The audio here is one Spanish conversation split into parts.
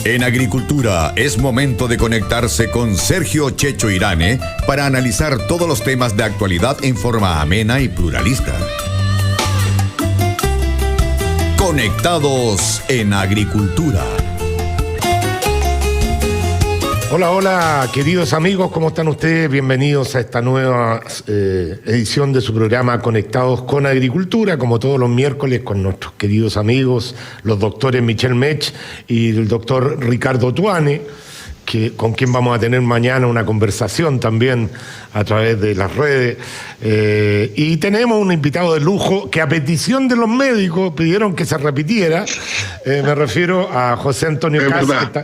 En Agricultura es momento de conectarse con Sergio Checho Irane para analizar todos los temas de actualidad en forma amena y pluralista. Conectados en Agricultura. Hola, hola, queridos amigos, ¿cómo están ustedes? Bienvenidos a esta nueva edición de su programa Conectados con Agricultura, como todos los miércoles con nuestros queridos amigos, los doctores Michel Mech y el doctor Ricardo Tuane, con quien vamos a tener mañana una conversación también a través de las redes. Y tenemos un invitado de lujo que a petición de los médicos pidieron que se repitiera. Me refiero a José Antonio Kast,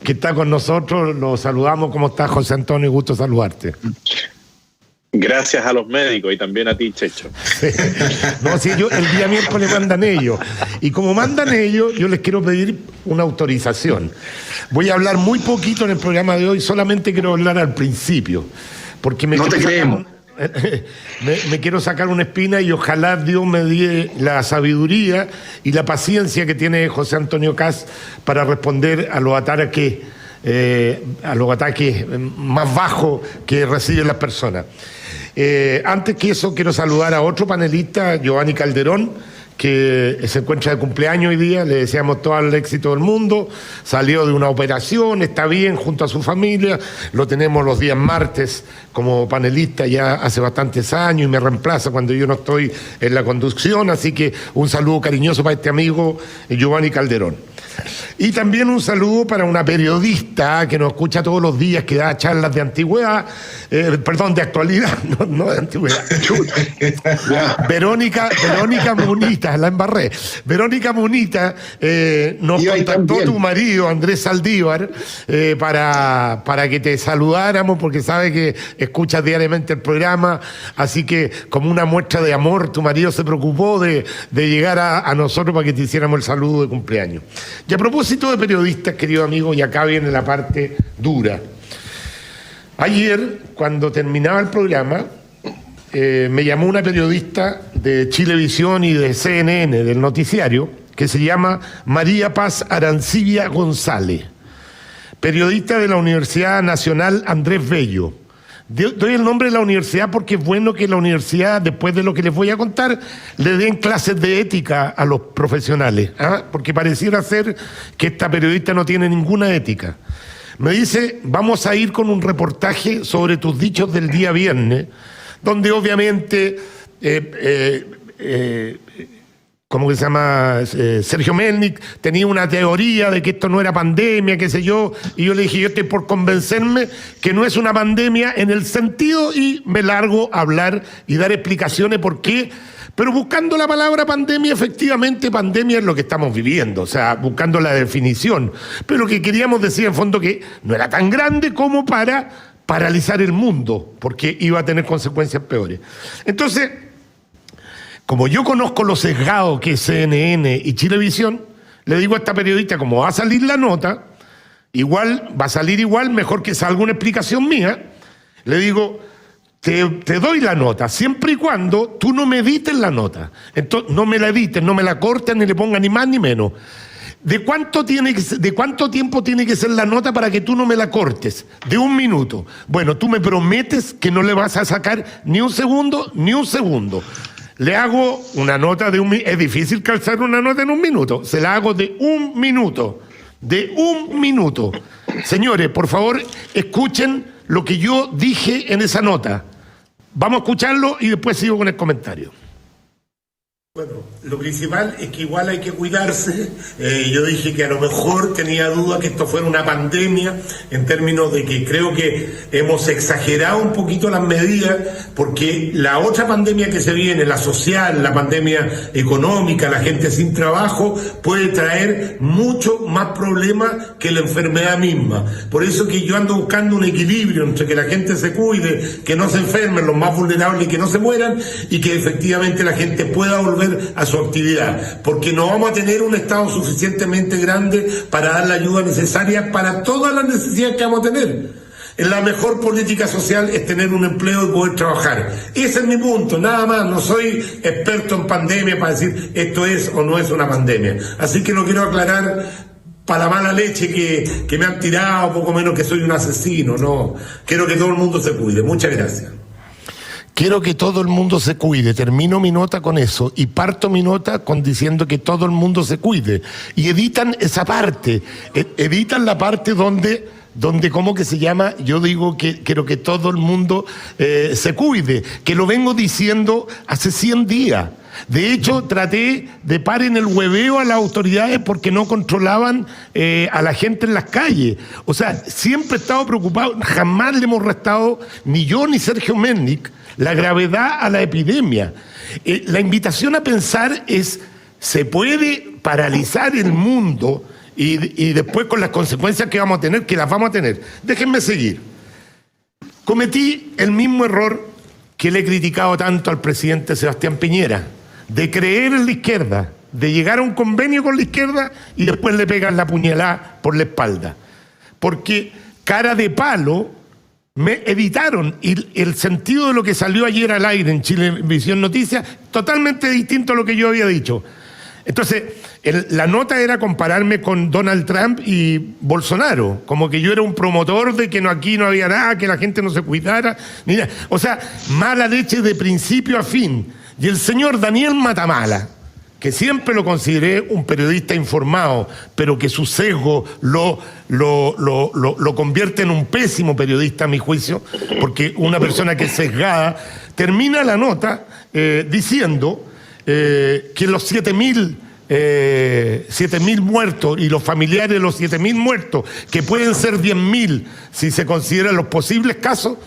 que está con nosotros. Lo saludamos. ¿Cómo estás, José Antonio? Gusto saludarte. Gracias a los médicos y también a ti, Checho. No, si el día miércoles mandan ellos. Y como mandan ellos, yo les quiero pedir una autorización. Voy a hablar muy poquito en el programa de hoy, solamente quiero hablar al principio. Porque me quiero sacar una espina y ojalá Dios me dé la sabiduría y la paciencia que tiene José Antonio Kast para responder a los ataques más bajos que reciben las personas. Antes que eso, quiero saludar a otro panelista, Giovanni Calderón, que se encuentra de cumpleaños hoy día. Le deseamos todo el éxito del mundo. Salió de una operación, está bien junto a su familia. Lo tenemos los días martes como panelista ya hace bastantes años y me reemplaza cuando yo no estoy en la conducción. Así que un saludo cariñoso para este amigo Giovanni Calderón. Y también un saludo para una periodista que nos escucha todos los días, que da charlas de antigüedad, de actualidad, no de antigüedad. Verónica Munita, la embarré. Verónica Munita nos contactó tu marido, Andrés Saldívar, para que te saludáramos, porque sabe que escuchas diariamente el programa, así que como una muestra de amor, tu marido se preocupó de llegar a nosotros para que te hiciéramos el saludo de cumpleaños. Y a propósito de periodistas, querido amigo, y acá viene la parte dura. Ayer, cuando terminaba el programa, me llamó una periodista de Chilevisión y de CNN, del noticiario, que se llama María Paz Arancibia González, periodista de la Universidad Nacional Andrés Bello. Doy el nombre de la universidad porque es bueno que la universidad, después de lo que les voy a contar, le den clases de ética a los profesionales, porque pareciera ser que esta periodista no tiene ninguna ética. Me dice, vamos a ir con un reportaje sobre tus dichos del día viernes, donde obviamente ¿cómo que se llama? Sergio Melnik tenía una teoría de que esto no era pandemia, qué sé yo, y yo le dije, yo estoy por convencerme que no es una pandemia en el sentido, y me largo a hablar y dar explicaciones por qué, pero buscando la palabra pandemia, efectivamente pandemia es lo que estamos viviendo, o sea, buscando la definición, pero lo que queríamos decir en fondo que no era tan grande como para paralizar el mundo, porque iba a tener consecuencias peores. Entonces, como yo conozco lo sesgado que es CNN y Chilevisión, le digo a esta periodista, como va a salir la nota, va a salir igual, mejor que salga una explicación mía, le digo, te doy la nota, siempre y cuando tú no me edites la nota. Entonces, no me la edites, no me la cortes, ni le pongas ni más ni menos. ¿De cuánto tiempo tiene que ser la nota para que tú no me la cortes? De 1 minuto. Bueno, tú me prometes que no le vas a sacar ni un segundo. Le hago una nota de 1 minuto. Es difícil calzar una nota en 1 minuto. Se la hago de 1 minuto. De 1 minuto. Señores, por favor, escuchen lo que yo dije en esa nota. Vamos a escucharlo y después sigo con el comentario. Bueno, lo principal es que igual hay que cuidarse. Yo dije que a lo mejor tenía duda que esto fuera una pandemia, en términos de que creo que hemos exagerado un poquito las medidas, porque la otra pandemia que se viene, la social, la pandemia económica, la gente sin trabajo, puede traer mucho más problemas que la enfermedad misma. Por eso que yo ando buscando un equilibrio entre que la gente se cuide, que no se enfermen, los más vulnerables, que no se mueran, y que efectivamente la gente pueda volver a su actividad, porque no vamos a tener un Estado suficientemente grande para dar la ayuda necesaria para todas las necesidades que vamos a tener. La mejor política social es tener un empleo y poder trabajar. Ese es mi punto, nada más. No soy experto en pandemia para decir esto es o no es una pandemia. Así que lo quiero aclarar para la mala leche que me han tirado, poco menos que soy un asesino, no. Quiero que todo el mundo se cuide. Muchas gracias. Quiero que todo el mundo se cuide. Termino mi nota con eso y parto mi nota con diciendo que todo el mundo se cuide. Y editan esa parte, editan la parte donde ¿cómo que se llama? Yo digo que quiero que todo el mundo se cuide, que lo vengo diciendo hace 100 días. De hecho, traté de parar en el hueveo a las autoridades porque no controlaban a la gente en las calles. O sea, siempre he estado preocupado, jamás le hemos restado, ni yo ni Sergio Melnik, la gravedad a la epidemia. La invitación a pensar es, ¿se puede paralizar el mundo y después con las consecuencias que vamos a tener, que las vamos a tener? Déjenme seguir. Cometí el mismo error que le he criticado tanto al presidente Sebastián Piñera, de creer en la izquierda, de llegar a un convenio con la izquierda y después le pegan la puñalada por la espalda. Porque cara de palo me editaron y el sentido de lo que salió ayer al aire en Chilevisión Noticias, totalmente distinto a lo que yo había dicho. Entonces, la nota era compararme con Donald Trump y Bolsonaro, como que yo era un promotor de que aquí no había nada, que la gente no se cuidara, ni nada. O sea, mala leche de principio a fin. Y el señor Daniel Matamala, que siempre lo consideré un periodista informado, pero que su sesgo lo convierte en un pésimo periodista, a mi juicio, porque una persona que es sesgada, termina la nota diciendo que los 7.000 muertos y los familiares de los 7.000 muertos, que pueden ser 10.000 si se consideran los posibles casos,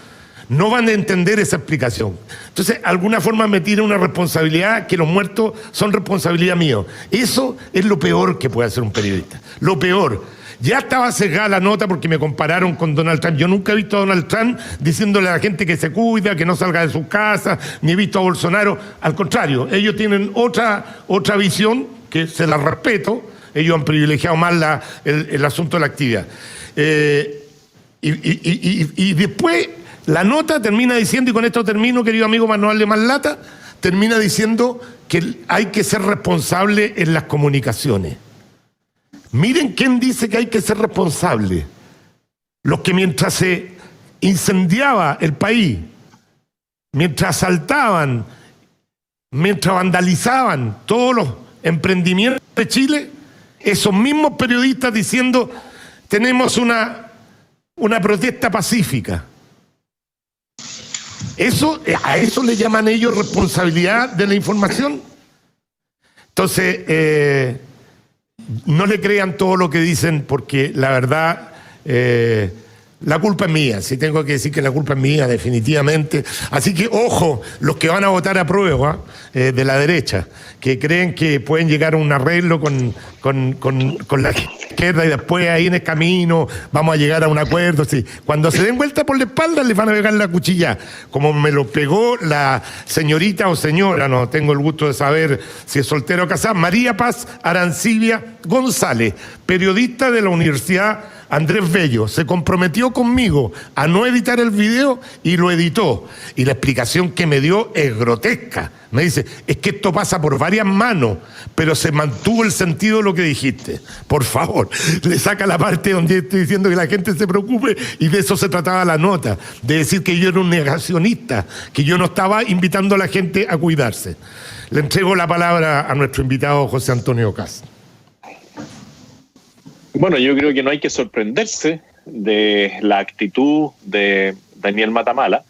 no van a entender esa explicación. Entonces, de alguna forma me tira una responsabilidad, que los muertos son responsabilidad mía. Eso es lo peor que puede hacer un periodista. Lo peor. Ya estaba sesgada la nota porque me compararon con Donald Trump. Yo nunca he visto a Donald Trump diciéndole a la gente que se cuida, que no salga de su casa, ni he visto a Bolsonaro. Al contrario, ellos tienen otra visión, que se la respeto. Ellos han privilegiado más el asunto de la actividad. Y después la nota termina diciendo, y con esto termino, querido amigo, para no darle más lata, termina diciendo que hay que ser responsable en las comunicaciones. Miren quién dice que hay que ser responsable. Los que mientras se incendiaba el país, mientras asaltaban, mientras vandalizaban todos los emprendimientos de Chile, esos mismos periodistas diciendo tenemos una protesta pacífica. A eso le llaman ellos responsabilidad de la información. Entonces, no le crean todo lo que dicen, porque la verdad, la culpa es mía. Si tengo que decir que la culpa es mía, definitivamente. Así que, ojo, los que van a votar a prueba de la derecha, que creen que pueden llegar a un arreglo con la izquierda y después ahí en el camino vamos a llegar a un acuerdo. Sí. Cuando se den vuelta por la espalda les van a pegar la cuchilla, como me lo pegó la señorita o señora, no tengo el gusto de saber si es soltera o casada, María Paz Arancibia González, periodista de la Universidad Andrés Bello. Se comprometió conmigo a no editar el video y lo editó. Y la explicación que me dio es grotesca. Me dice, es que esto pasa por varias manos, pero se mantuvo el sentido de lo que dijiste. Por favor, le saca la parte donde estoy diciendo que la gente se preocupe, y de eso se trataba la nota, de decir que yo era un negacionista, que yo no estaba invitando a la gente a cuidarse. Le entrego la palabra a nuestro invitado José Antonio Kast. Bueno, yo creo que no hay que sorprenderse de la actitud de Daniel Matamala,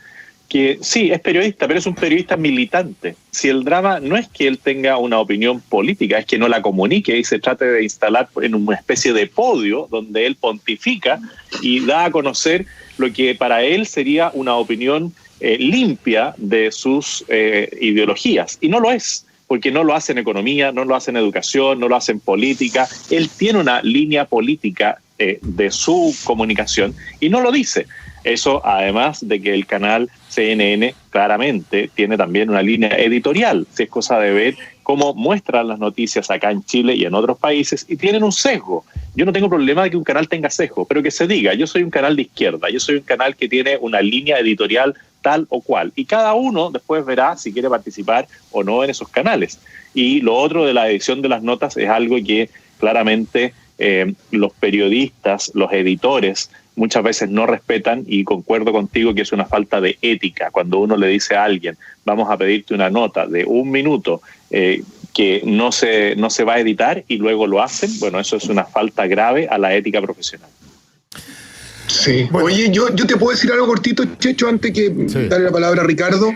que sí, es periodista, pero es un periodista militante. Si el drama no es que él tenga una opinión política, es que no la comunique y se trate de instalar en una especie de podio donde él pontifica y da a conocer lo que para él sería una opinión limpia de sus ideologías. Y no lo es, porque no lo hace en economía, no lo hace en educación, no lo hace en política. Él tiene una línea política de su comunicación y no lo dice. Eso además de que el canal CNN claramente tiene también una línea editorial. Si es cosa de ver cómo muestran las noticias acá en Chile y en otros países, y tienen un sesgo. Yo no tengo problema de que un canal tenga sesgo, pero que se diga, yo soy un canal de izquierda, yo soy un canal que tiene una línea editorial tal o cual, y cada uno después verá si quiere participar o no en esos canales. Y lo otro de la edición de las notas es algo que claramente los periodistas, los editores, muchas veces no respetan, y concuerdo contigo que es una falta de ética. Cuando uno le dice a alguien, vamos a pedirte una nota de 1 minuto que no se va a editar, y luego lo hacen, bueno, eso es una falta grave a la ética profesional. Sí. Bueno. Oye, yo te puedo decir algo cortito, Checho, antes que darle la palabra a Ricardo.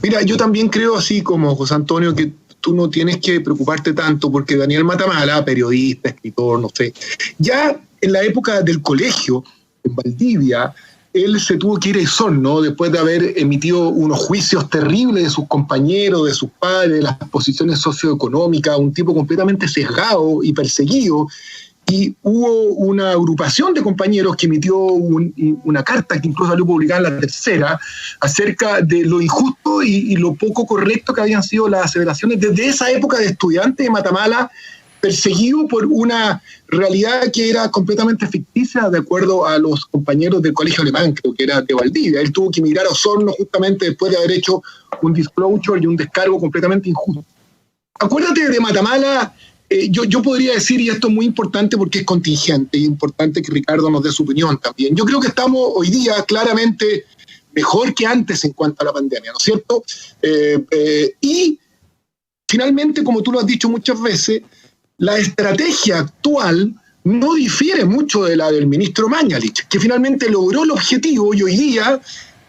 Mira, yo también creo, así como José Antonio, que tú no tienes que preocuparte tanto, porque Daniel Matamala, periodista, escritor, no sé, ya en la época del colegio, en Valdivia, él se tuvo que ir a Ezón, ¿no? Después de haber emitido unos juicios terribles de sus compañeros, de sus padres, de las posiciones socioeconómicas, un tipo completamente sesgado y perseguido. Y hubo una agrupación de compañeros que emitió una carta que incluso salió publicada en La Tercera acerca de lo injusto y lo poco correcto que habían sido las aseveraciones desde esa época de estudiante de Matamala, perseguido por una realidad que era completamente ficticia de acuerdo a los compañeros del colegio alemán, creo que era de Valdivia. Él tuvo que emigrar a Osorno justamente después de haber hecho un disclosure y un descargo completamente injusto. Acuérdate de Matamala. Yo podría decir, y esto es muy importante porque es contingente, y es importante que Ricardo nos dé su opinión también. Yo creo que estamos hoy día claramente mejor que antes en cuanto a la pandemia, ¿no es cierto? Y finalmente, como tú lo has dicho muchas veces, la estrategia actual no difiere mucho de la del ministro Mañalich, que finalmente logró el objetivo, y hoy día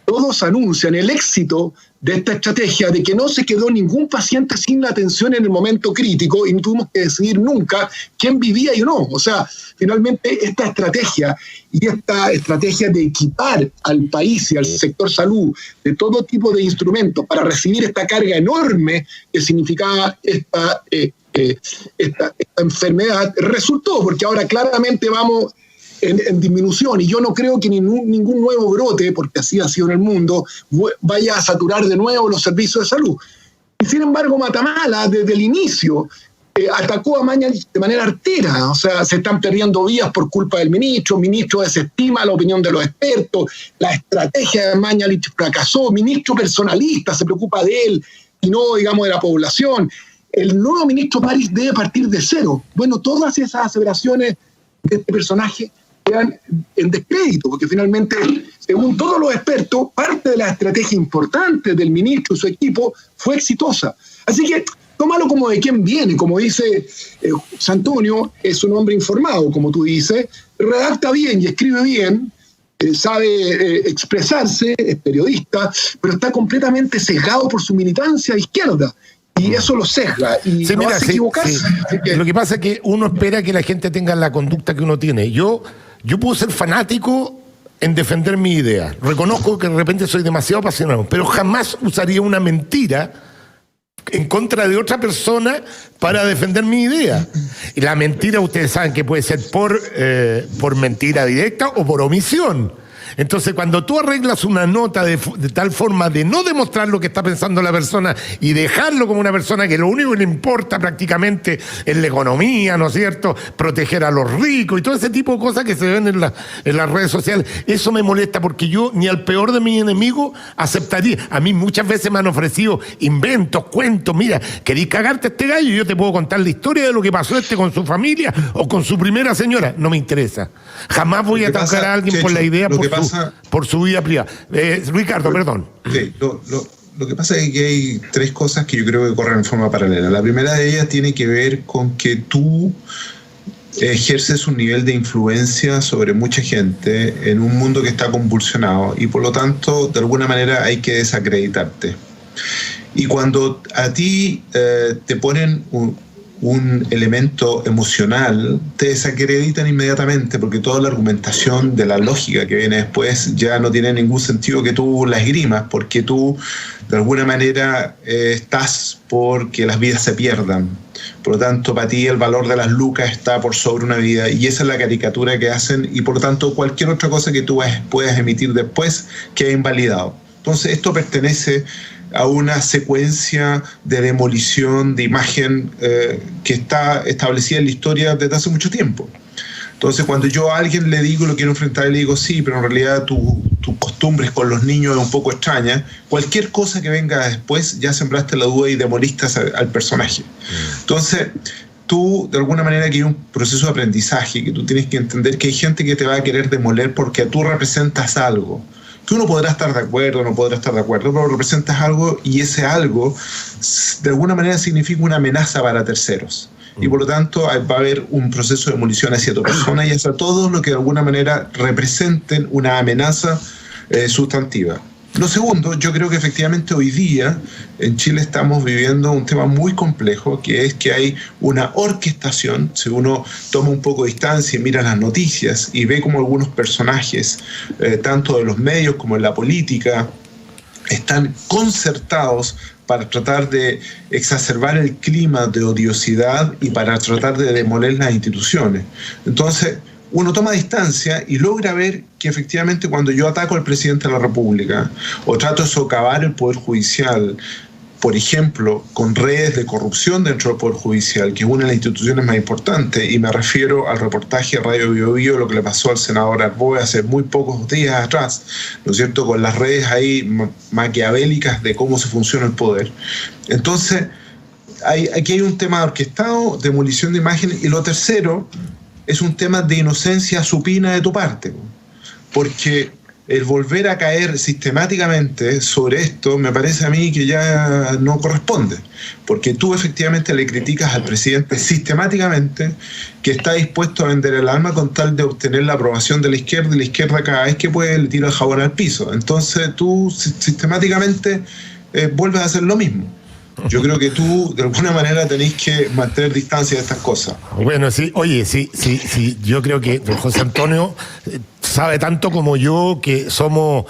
todos anuncian el éxito de esta estrategia, de que no se quedó ningún paciente sin la atención en el momento crítico y no tuvimos que decidir nunca quién vivía y no. O sea, finalmente esta estrategia de equipar al país y al sector salud de todo tipo de instrumentos para recibir esta carga enorme que significaba esta enfermedad, resultó, porque ahora claramente vamos en disminución, y yo no creo que ningún nuevo brote, porque así ha sido en el mundo, vaya a saturar de nuevo los servicios de salud. Y sin embargo, Matamala, desde el inicio, atacó a Mañalich de manera artera. O sea, se están perdiendo vías por culpa del ministro. El ministro desestima la opinión de los expertos. La estrategia de Mañalich fracasó. El ministro personalista se preocupa de él y no, digamos, de la población. El nuevo ministro París debe partir de cero. Bueno, todas esas aseveraciones de este personaje quedan en descrédito, porque finalmente, según todos los expertos, parte de la estrategia importante del ministro y su equipo fue exitosa. Así que tómalo como de quién viene. Como dice José Antonio, es un hombre informado, como tú dices, redacta bien y escribe bien, sabe expresarse, es periodista, pero está completamente sesgado por su militancia de izquierda. Y eso lo sesga y no hace equivocarse. Sí. Lo que pasa es que uno espera que la gente tenga la conducta que uno tiene. Yo puedo ser fanático en defender mi idea. Reconozco que de repente soy demasiado apasionado, pero jamás usaría una mentira en contra de otra persona para defender mi idea. Y la mentira, ustedes saben que puede ser por mentira directa o por omisión. Entonces, cuando tú arreglas una nota de tal forma de no demostrar lo que está pensando la persona y dejarlo como una persona que lo único que le importa prácticamente es la economía, ¿no es cierto?, proteger a los ricos y todo ese tipo de cosas que se ven en las redes sociales, eso me molesta, porque yo ni al peor de mis enemigos aceptaría. A mí muchas veces me han ofrecido inventos, cuentos. Mira, ¿querés cagarte a este gallo? Yo te puedo contar la historia de lo que pasó con su familia o con su primera señora. No me interesa. Jamás voy a atacar a alguien por la idea, por su vida privada. Ricardo, perdón. Okay, lo que pasa es que hay 3 cosas que yo creo que corren en forma paralela. La primera de ellas tiene que ver con que tú ejerces un nivel de influencia sobre mucha gente en un mundo que está convulsionado, y por lo tanto, de alguna manera hay que desacreditarte. Y cuando a ti te ponen un elemento emocional, te desacreditan inmediatamente, porque toda la argumentación de la lógica que viene después ya no tiene ningún sentido que tú la esgrimas, porque tú de alguna manera estás porque las vidas se pierdan. Por lo tanto, para ti el valor de las lucas está por sobre una vida, y esa es la caricatura que hacen, y por lo tanto cualquier otra cosa que tú puedas emitir después queda invalidado. Entonces esto pertenece a una secuencia de demolición de imagen que está establecida en la historia desde hace mucho tiempo. Entonces, cuando yo a alguien le digo, lo quiero enfrentar, y le digo, sí, pero en realidad tus costumbres con los niños es un poco extraña, cualquier cosa que venga después ya sembraste la duda y demoliste al personaje. Entonces, tú, de alguna manera, que hay un proceso de aprendizaje, que tú tienes que entender que hay gente que te va a querer demoler porque tú representas algo. Que uno podrá estar de acuerdo, no podrá estar de acuerdo, pero representas algo y ese algo, de alguna manera, significa una amenaza para terceros. Y por lo tanto va a haber un proceso de demolición hacia tu persona y hacia todos los que de alguna manera representen una amenaza sustantiva. Lo segundo, yo creo que efectivamente hoy día en Chile estamos viviendo un tema muy complejo, que es que hay una orquestación. Si uno toma un poco de distancia y mira las noticias y ve como algunos personajes, tanto de los medios como en la política, están concertados para tratar de exacerbar el clima de odiosidad y para tratar de demoler las instituciones. Entonces, uno toma distancia y logra ver que efectivamente cuando yo ataco al presidente de la República o trato de socavar el Poder Judicial, por ejemplo, con redes de corrupción dentro del Poder Judicial, que es una de las instituciones más importantes, y me refiero al reportaje de Radio Bio Bio, lo que le pasó al senador Arboe hace muy pocos días atrás, ¿no es cierto?, con las redes ahí maquiavélicas de cómo se funciona el poder. Entonces, aquí hay un tema orquestado, demolición de imágenes, y lo tercero es un tema de inocencia supina de tu parte, porque el volver a caer sistemáticamente sobre esto me parece a mí que ya no corresponde, porque tú efectivamente le criticas al presidente sistemáticamente que está dispuesto a vender el alma con tal de obtener la aprobación de la izquierda, y la izquierda cada vez que puede le tira el jabón al piso. Entonces tú sistemáticamente vuelves a hacer lo mismo. Yo creo que tú, de alguna manera, tenés que mantener distancia de estas cosas. Bueno, sí, oye, sí, yo creo que don José Antonio sabe tanto como yo que somos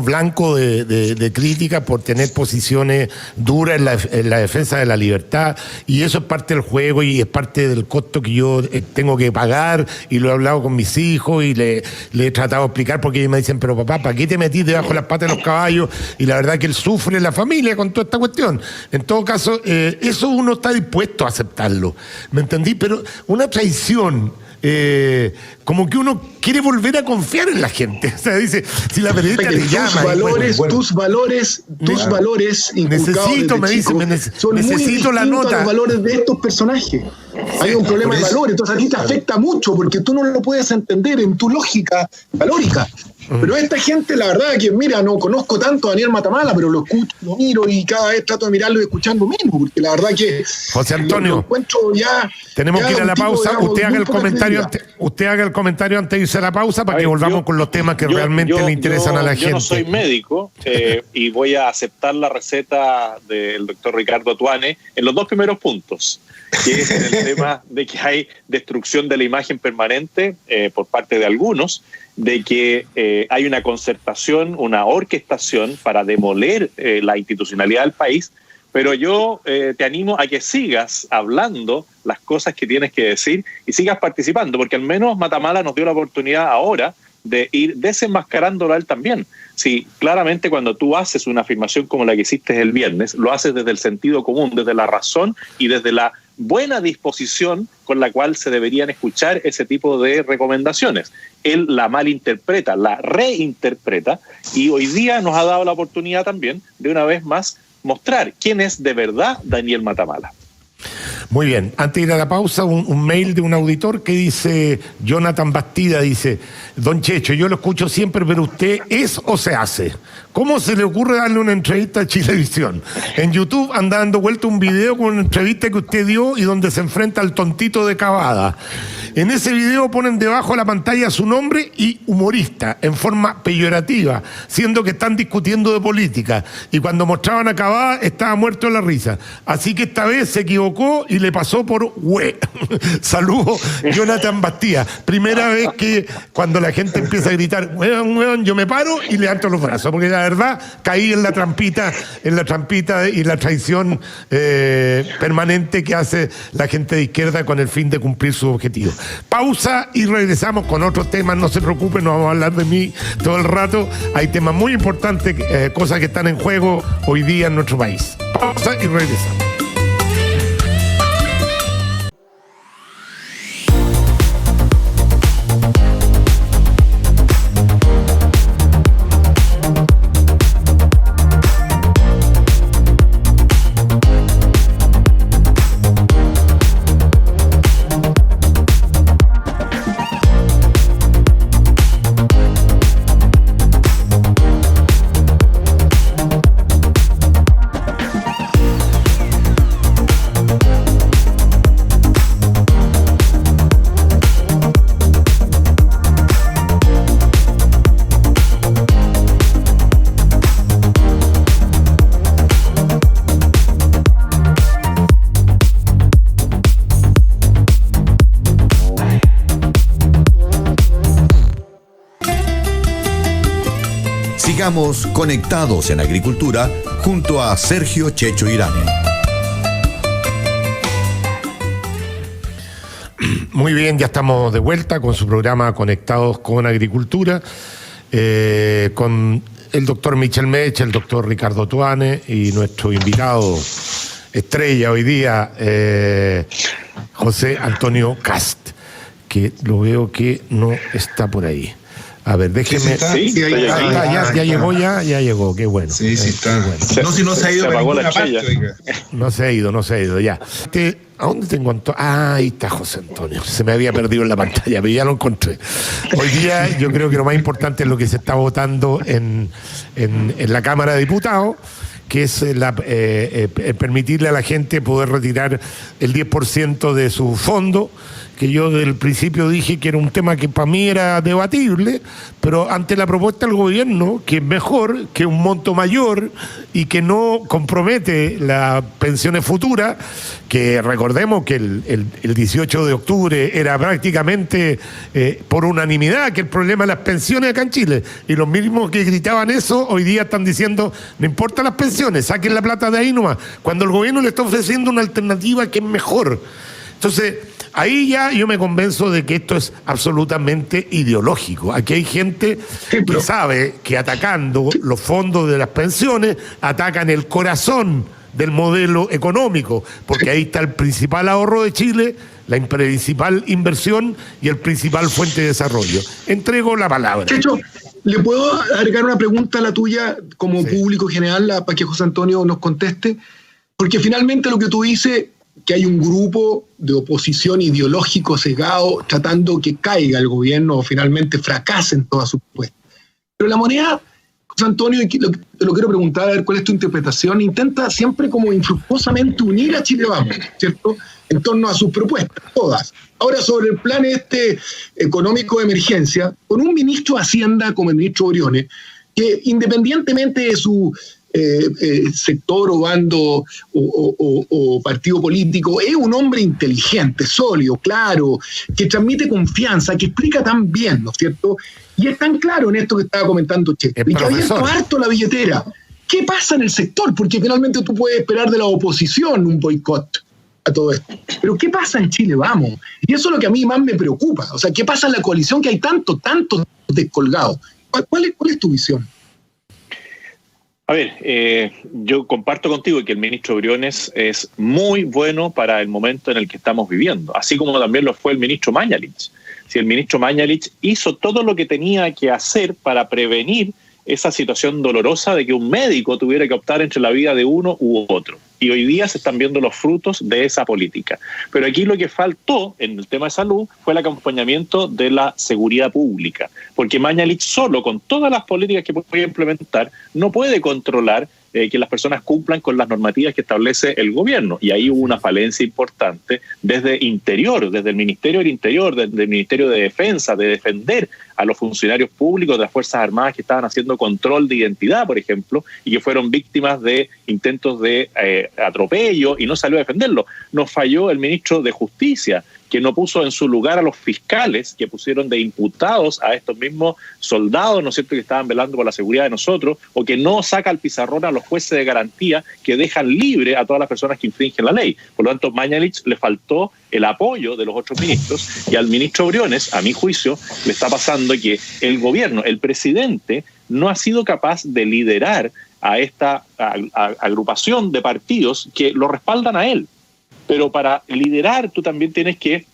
blancos de críticas por tener posiciones duras en la defensa de la libertad, y eso es parte del juego y es parte del costo que yo tengo que pagar, y lo he hablado con mis hijos y le he tratado de explicar, porque ellos me dicen, pero papá, ¿para qué te metís debajo de las patas de los caballos? Y la verdad es que él sufre la familia con toda esta cuestión. En todo caso, eso uno está dispuesto a aceptarlo, ¿me entendí? Pero una traición, como que uno quiere volver a confiar en la gente. O sea, dice, si la periodista te llama... Tus valores necesito, me dice, son necesito muy la nota. A los valores de estos personajes. Hay un problema de valores, entonces a ti te afecta mucho porque tú no lo puedes entender en tu lógica valórica. Pero esta gente, la verdad que, mira, no conozco tanto a Daniel Matamala, pero lo escucho, lo miro y cada vez trato de mirarlo y escuchar lo mismo, porque la verdad que... José Antonio, lo encuentro ya... Tenemos que ir a la pausa. Digamos, usted haga el comentario antes de irse a la pausa para que volvamos con los temas que realmente le interesan a la gente. Yo no soy médico y voy a aceptar la receta del doctor Ricardo Tuane en los dos primeros puntos, que es en el tema de que hay destrucción de la imagen permanente por parte de algunos, de que hay una concertación, una orquestación para demoler la institucionalidad del país, pero yo te animo a que sigas hablando las cosas que tienes que decir y sigas participando, porque al menos Matamala nos dio la oportunidad ahora de ir desenmascarándolo a él también. Sí, claramente cuando tú haces una afirmación como la que hiciste el viernes, lo haces desde el sentido común, desde la razón y desde la buena disposición con la cual se deberían escuchar ese tipo de recomendaciones. Él la malinterpreta, la reinterpreta, y hoy día nos ha dado la oportunidad también de una vez más mostrar quién es de verdad Daniel Matamala. Muy bien, antes de ir a la pausa, un mail de un auditor que dice, Jonathan Bastida, dice, don Checho, yo lo escucho siempre, pero usted ¿es o se hace? ¿Cómo se le ocurre darle una entrevista a Chilevisión? En YouTube anda dando vuelta un video con una entrevista que usted dio y donde se enfrenta al tontito de Cavada. En ese video ponen debajo de la pantalla su nombre y humorista, en forma peyorativa, siendo que están discutiendo de política. Y cuando mostraban a Cavada, estaba muerto de la risa. Así que esta vez se equivocó y le pasó por hue. Saludos, Jonathan Bastía. Primera vez que cuando la gente empieza a gritar, weón, yo me paro y levanto los brazos, porque la verdad caí en la trampita y la traición permanente que hace la gente de izquierda con el fin de cumplir su objetivo. Pausa y regresamos con otros temas, no se preocupen, no vamos a hablar de mí todo el rato, hay temas muy importantes, cosas que están en juego hoy día en nuestro país. Pausa y regresamos. Estamos conectados en agricultura junto a Sergio Checho Irane. Muy bien, ya estamos de vuelta con su programa Conectados con Agricultura, con el doctor Michel Mech, el doctor Ricardo Tuane y nuestro invitado estrella hoy día, José Antonio Cast, que lo veo que no está por ahí. A ver, déjeme. Ya llegó, qué bueno. Sí, está. Bueno. Si no se ha ido se apagó la parte, No se ha ido, ya. ¿A dónde tengo Antonio? Ahí está José Antonio. Se me había perdido en la pantalla, pero ya lo encontré. Hoy día yo creo que lo más importante es lo que se está votando en la Cámara de Diputados, que es permitirle a la gente poder retirar el 10% de su fondo, que yo del principio dije que era un tema que para mí era debatible, pero ante la propuesta del gobierno, que es mejor, que un monto mayor y que no compromete las pensiones futuras, que recordemos que el 18 de octubre era prácticamente por unanimidad que el problema de las pensiones acá en Chile, y los mismos que gritaban eso hoy día están diciendo no importa las pensiones, saquen la plata de ahí nomás, cuando el gobierno le está ofreciendo una alternativa que es mejor. Entonces, ahí ya yo me convenzo de que esto es absolutamente ideológico. Aquí hay gente que sabe que atacando los fondos de las pensiones atacan el corazón del modelo económico, porque ahí está el principal ahorro de Chile, la principal inversión y el principal fuente de desarrollo. Entrego la palabra. Checho, ¿le puedo agregar una pregunta a la tuya como público general para que José Antonio nos conteste? Porque finalmente lo que tú dices, que hay un grupo de oposición ideológico sesgado tratando que caiga el gobierno o finalmente fracase en todas sus propuestas. Pero la moneda, José Antonio, te lo quiero preguntar, a ver cuál es tu interpretación, intenta siempre como infructuosamente unir a Chile Vamos, ¿cierto?, en torno a sus propuestas, todas. Ahora, sobre el plan económico de emergencia, con un ministro de Hacienda como el ministro Briones, que independientemente de su sector o bando o partido político, es un hombre inteligente, sólido, claro, que transmite confianza, que explica tan bien, ¿no es cierto? Y es tan claro en esto que estaba comentando Checho, y que ha abierto harto la billetera. ¿Qué pasa en el sector? Porque finalmente tú puedes esperar de la oposición un boicot a todo esto. Pero ¿qué pasa en Chile Vamos? Y eso es lo que a mí más me preocupa. O sea, ¿qué pasa en la coalición que hay tantos descolgados? ¿Cuál es tu visión? A ver, yo comparto contigo que el ministro Briones es muy bueno para el momento en el que estamos viviendo, así como también lo fue el ministro Mañalich. Si el ministro Mañalich hizo todo lo que tenía que hacer para prevenir esa situación dolorosa de que un médico tuviera que optar entre la vida de uno u otro. Y hoy día se están viendo los frutos de esa política. Pero aquí lo que faltó en el tema de salud fue el acompañamiento de la seguridad pública. Porque Mañalich solo, con todas las políticas que puede implementar, no puede controlar que las personas cumplan con las normativas que establece el gobierno. Y ahí hubo una falencia importante desde Interior, desde el Ministerio del Interior, desde el Ministerio de Defensa, de defender a los funcionarios públicos de las Fuerzas Armadas que estaban haciendo control de identidad, por ejemplo, y que fueron víctimas de intentos de atropello y no salió a defenderlo. Nos falló el ministro de Justicia, que no puso en su lugar a los fiscales que pusieron de imputados a estos mismos soldados, ¿no es cierto?, que estaban velando por la seguridad de nosotros, o que no saca al pizarrón a los jueces de garantía que dejan libre a todas las personas que infringen la ley. Por lo tanto, Mañalich le faltó el apoyo de los otros ministros, y al ministro Briones, a mi juicio, le está pasando que el gobierno, el presidente, no ha sido capaz de liderar a esta agrupación de partidos que lo respaldan a él. Pero para liderar tú también tienes que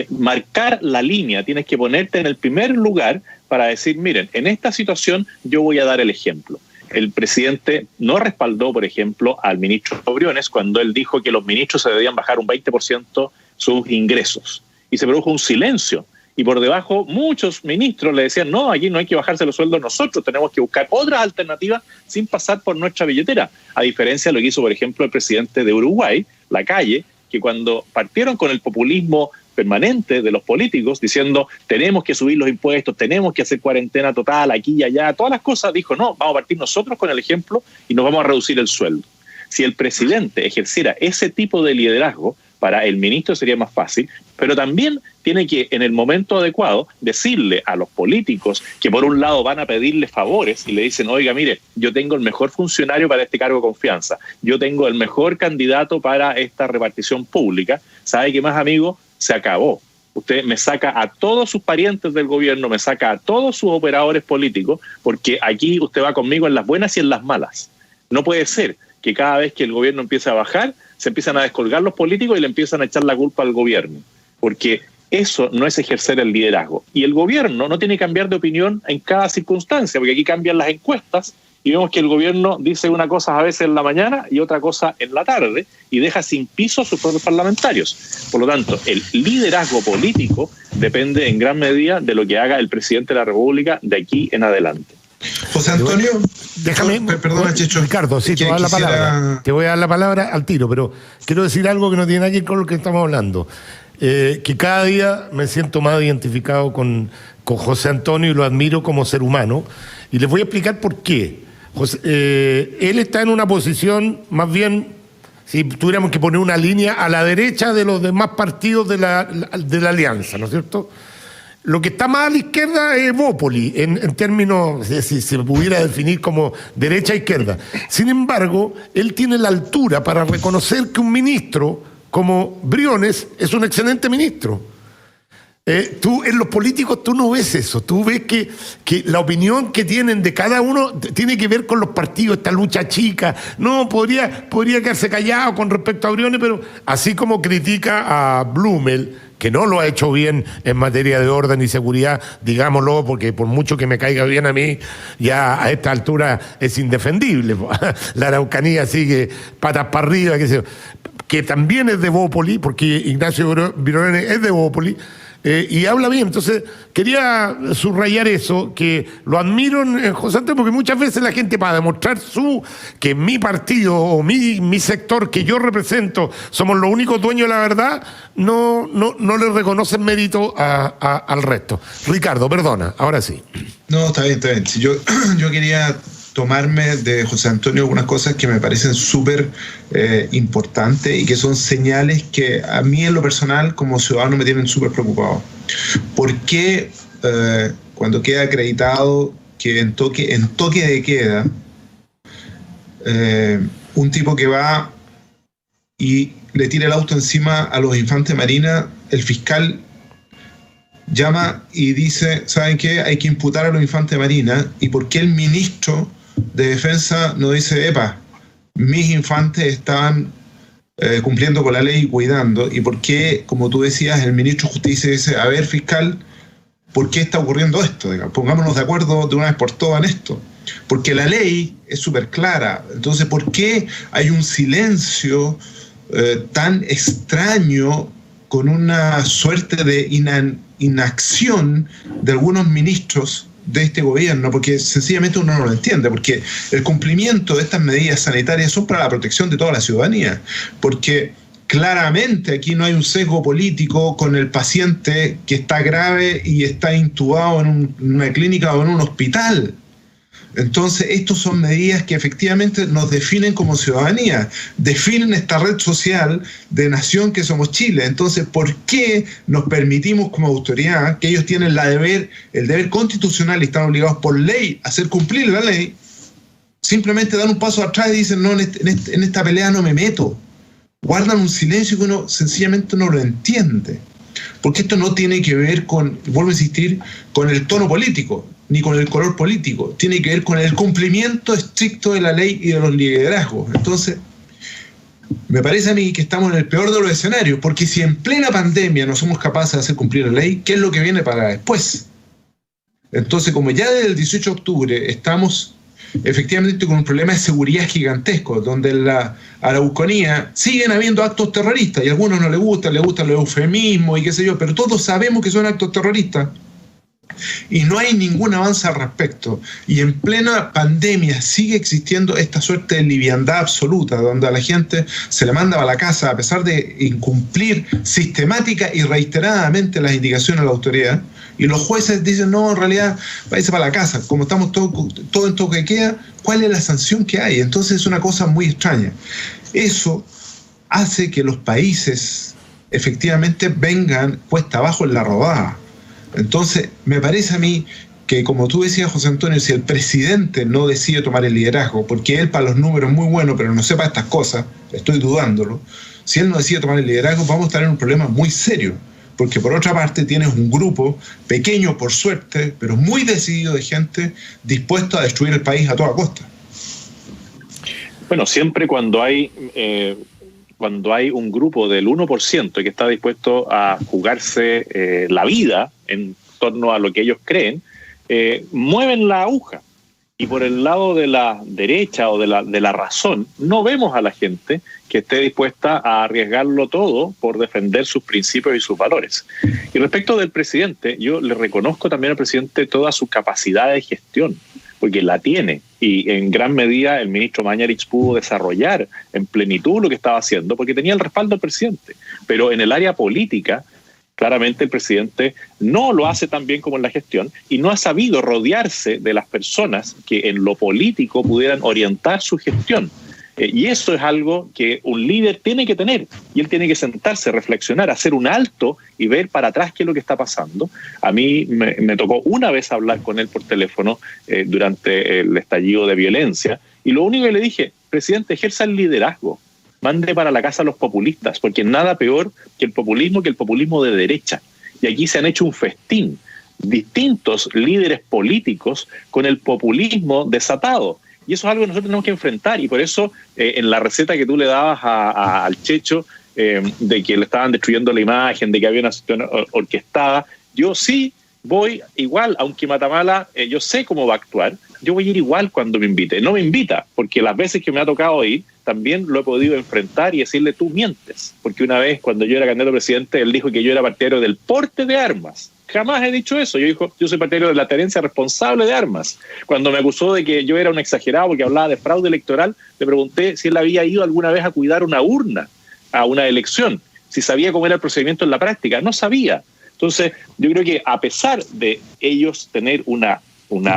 marcar la línea, tienes que ponerte en el primer lugar para decir, miren, en esta situación yo voy a dar el ejemplo. El presidente no respaldó, por ejemplo, al ministro Briones cuando él dijo que los ministros se debían bajar un 20% sus ingresos. Y se produjo un silencio. Y por debajo muchos ministros le decían, no, aquí no hay que bajarse los sueldos nosotros, tenemos que buscar otras alternativas sin pasar por nuestra billetera. A diferencia de lo que hizo, por ejemplo, el presidente de Uruguay, Lacalle, que cuando partieron con el populismo permanente de los políticos, diciendo tenemos que subir los impuestos, tenemos que hacer cuarentena total aquí y allá, todas las cosas, dijo, no, vamos a partir nosotros con el ejemplo y nos vamos a reducir el sueldo. Si el presidente ejerciera ese tipo de liderazgo, para el ministro sería más fácil, pero también tiene que, en el momento adecuado, decirle a los políticos que por un lado van a pedirle favores y le dicen, oiga, mire, yo tengo el mejor funcionario para este cargo de confianza, yo tengo el mejor candidato para esta repartición pública, ¿sabe qué más, amigo? Se acabó. Usted me saca a todos sus parientes del gobierno, me saca a todos sus operadores políticos, porque aquí usted va conmigo en las buenas y en las malas. No puede ser que cada vez que el gobierno empieza a bajar, se empiezan a descolgar los políticos y le empiezan a echar la culpa al gobierno, porque eso no es ejercer el liderazgo. Y el gobierno no tiene que cambiar de opinión en cada circunstancia, porque aquí cambian las encuestas y vemos que el gobierno dice una cosa a veces en la mañana y otra cosa en la tarde y deja sin piso a sus propios parlamentarios. Por lo tanto, el liderazgo político depende en gran medida de lo que haga el presidente de la República de aquí en adelante. José Antonio, déjame, perdona, Checho. Ricardo, sí, te voy a dar la palabra. Te voy a dar la palabra al tiro, pero quiero decir algo que no tiene nada que ver con lo que estamos hablando. Que cada día me siento más identificado con José Antonio y lo admiro como ser humano. Y les voy a explicar por qué. Él está en una posición, más bien, si tuviéramos que poner una línea, a la derecha de los demás partidos de la alianza, ¿no es cierto? Lo que está más a la izquierda es Evópoli, en términos, si se pudiera definir como derecha-izquierda. Sin embargo, él tiene la altura para reconocer que un ministro como Briones es un excelente ministro. Tú, en los políticos, tú no ves eso. Tú ves que la opinión que tienen de cada uno tiene que ver con los partidos, esta lucha chica. No, podría quedarse callado con respecto a Briones, pero así como critica a Blumel, que no lo ha hecho bien en materia de orden y seguridad, digámoslo, porque por mucho que me caiga bien a mí, ya a esta altura es indefendible. La Araucanía sigue patas para arriba, que también es de Evópoli, porque Ignacio Briones es de Evópoli, y habla bien. Entonces quería subrayar eso, que lo admiro en José Antonio, porque muchas veces la gente, para demostrar que mi partido o mi sector que yo represento somos los únicos dueños de la verdad, no le reconocen mérito al resto. Ricardo, perdona, ahora sí. No, está bien. Si yo quería tomarme de José Antonio algunas cosas que me parecen súper importantes y que son señales que a mí en lo personal como ciudadano me tienen súper preocupado. ¿Por qué cuando queda acreditado que en toque de queda un tipo que va y le tira el auto encima a los infantes de Marina, el fiscal llama y dice, ¿saben qué? Hay que imputar a los infantes de Marina? ¿Y por qué el ministro de Defensa no dice, epa, mis infantes estaban cumpliendo con la ley y cuidando? ¿Y por qué, como tú decías, el ministro de Justicia dice, a ver, fiscal, ¿por qué está ocurriendo esto? Pongámonos de acuerdo de una vez por todas en esto. Porque la ley es súper clara. Entonces, ¿por qué hay un silencio tan extraño, con una suerte de inacción de algunos ministros de este gobierno? Porque sencillamente uno no lo entiende, porque el cumplimiento de estas medidas sanitarias son para la protección de toda la ciudadanía, porque claramente aquí no hay un sesgo político con el paciente que está grave y está intubado en una clínica o en un hospital. Entonces, estas son medidas que efectivamente nos definen como ciudadanía, definen esta red social de nación que somos Chile. Entonces, ¿por qué nos permitimos como autoridad, que ellos tienen el deber constitucional y están obligados por ley a hacer cumplir la ley, simplemente dan un paso atrás y dicen, no, en esta pelea no me meto? Guardan un silencio que uno sencillamente no lo entiende. Porque esto no tiene que ver con, vuelvo a insistir, con el tono político, ni con el color político. Tiene que ver con el cumplimiento estricto de la ley y de los liderazgos. Entonces, me parece a mí que estamos en el peor de los escenarios, porque si en plena pandemia no somos capaces de hacer cumplir la ley, ¿qué es lo que viene para después? Entonces, como ya desde el 18 de octubre estamos efectivamente con un problema de seguridad gigantesco, donde en la Araucanía siguen habiendo actos terroristas, y a algunos no les gustan los eufemismos y qué sé yo, pero todos sabemos que son actos terroristas, y no hay ningún avance al respecto. Y en plena pandemia sigue existiendo esta suerte de liviandad absoluta, donde a la gente se le manda a la casa a pesar de incumplir sistemática y reiteradamente las indicaciones de la autoridad, y los jueces dicen, no, en realidad, váyase para la casa, como estamos todo en toque de queda, ¿cuál es la sanción que hay? Entonces es una cosa muy extraña. Eso hace que los países efectivamente vengan cuesta abajo en la rodada. Entonces, me parece a mí que, como tú decías, José Antonio, si el presidente no decide tomar el liderazgo, porque él para los números es muy bueno, pero no sepa estas cosas, estoy dudándolo, si él no decide tomar el liderazgo, vamos a estar en un problema muy serio, porque por otra parte tienes un grupo pequeño, por suerte, pero muy decidido de gente dispuesta a destruir el país a toda costa. Bueno, siempre cuando hay un grupo del 1% que está dispuesto a jugarse la vida en torno a lo que ellos creen, mueven la aguja. Y por el lado de la derecha o de la razón, no vemos a la gente que esté dispuesta a arriesgarlo todo por defender sus principios y sus valores. Y respecto del presidente, yo le reconozco también al presidente toda su capacidad de gestión, porque la tiene, y en gran medida el ministro Mañalich pudo desarrollar en plenitud lo que estaba haciendo, porque tenía el respaldo del presidente. Pero en el área política, claramente el presidente no lo hace tan bien como en la gestión y no ha sabido rodearse de las personas que en lo político pudieran orientar su gestión. Y eso es algo que un líder tiene que tener, y él tiene que sentarse, reflexionar, hacer un alto y ver para atrás qué es lo que está pasando. A mí me tocó una vez hablar con él por teléfono durante el estallido de violencia, y lo único que le dije: presidente, ejerza el liderazgo, mande para la casa a los populistas, porque nada peor que el populismo de derecha. Y aquí se han hecho un festín, distintos líderes políticos con el populismo desatado. Y eso es algo que nosotros tenemos que enfrentar, y por eso en la receta que tú le dabas al Checho, de que le estaban destruyendo la imagen, de que había una situación orquestada, yo sí voy igual, aunque Matamala, yo sé cómo va a actuar, yo voy a ir igual cuando me invite. No me invita, porque las veces que me ha tocado ir, también lo he podido enfrentar y decirle: tú mientes. Porque una vez, cuando yo era candidato a presidente, él dijo que yo era partidario del porte de armas. Jamás he dicho eso. Yo soy partidario de la tenencia responsable de armas. Cuando me acusó de que yo era un exagerado porque hablaba de fraude electoral, le pregunté si él había ido alguna vez a cuidar una urna a una elección, si sabía cómo era el procedimiento en la práctica. No sabía. Entonces, yo creo que a pesar de ellos tener una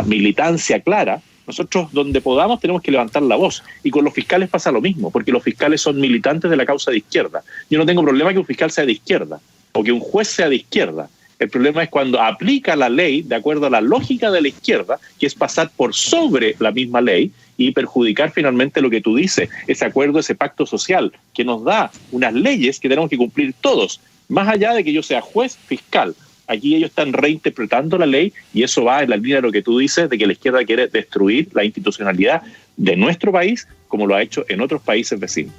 militancia clara, nosotros donde podamos tenemos que levantar la voz. Y con los fiscales pasa lo mismo, porque los fiscales son militantes de la causa de izquierda. Yo no tengo problema que un fiscal sea de izquierda o que un juez sea de izquierda. El problema es cuando aplica la ley de acuerdo a la lógica de la izquierda, que es pasar por sobre la misma ley y perjudicar finalmente lo que tú dices, ese acuerdo, ese pacto social que nos da unas leyes que tenemos que cumplir todos, más allá de que yo sea juez, fiscal. Aquí ellos están reinterpretando la ley, y eso va en la línea de lo que tú dices, de que la izquierda quiere destruir la institucionalidad de nuestro país, como lo ha hecho en otros países vecinos.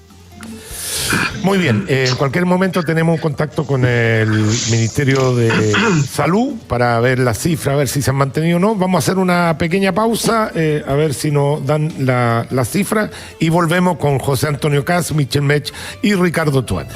Muy bien, en cualquier momento tenemos un contacto con el Ministerio de Salud para ver las cifras, a ver si se han mantenido o no. Vamos a hacer una pequeña pausa, a ver si nos dan las cifras, y volvemos con José Antonio Kast, Michel Mech y Ricardo Tuan.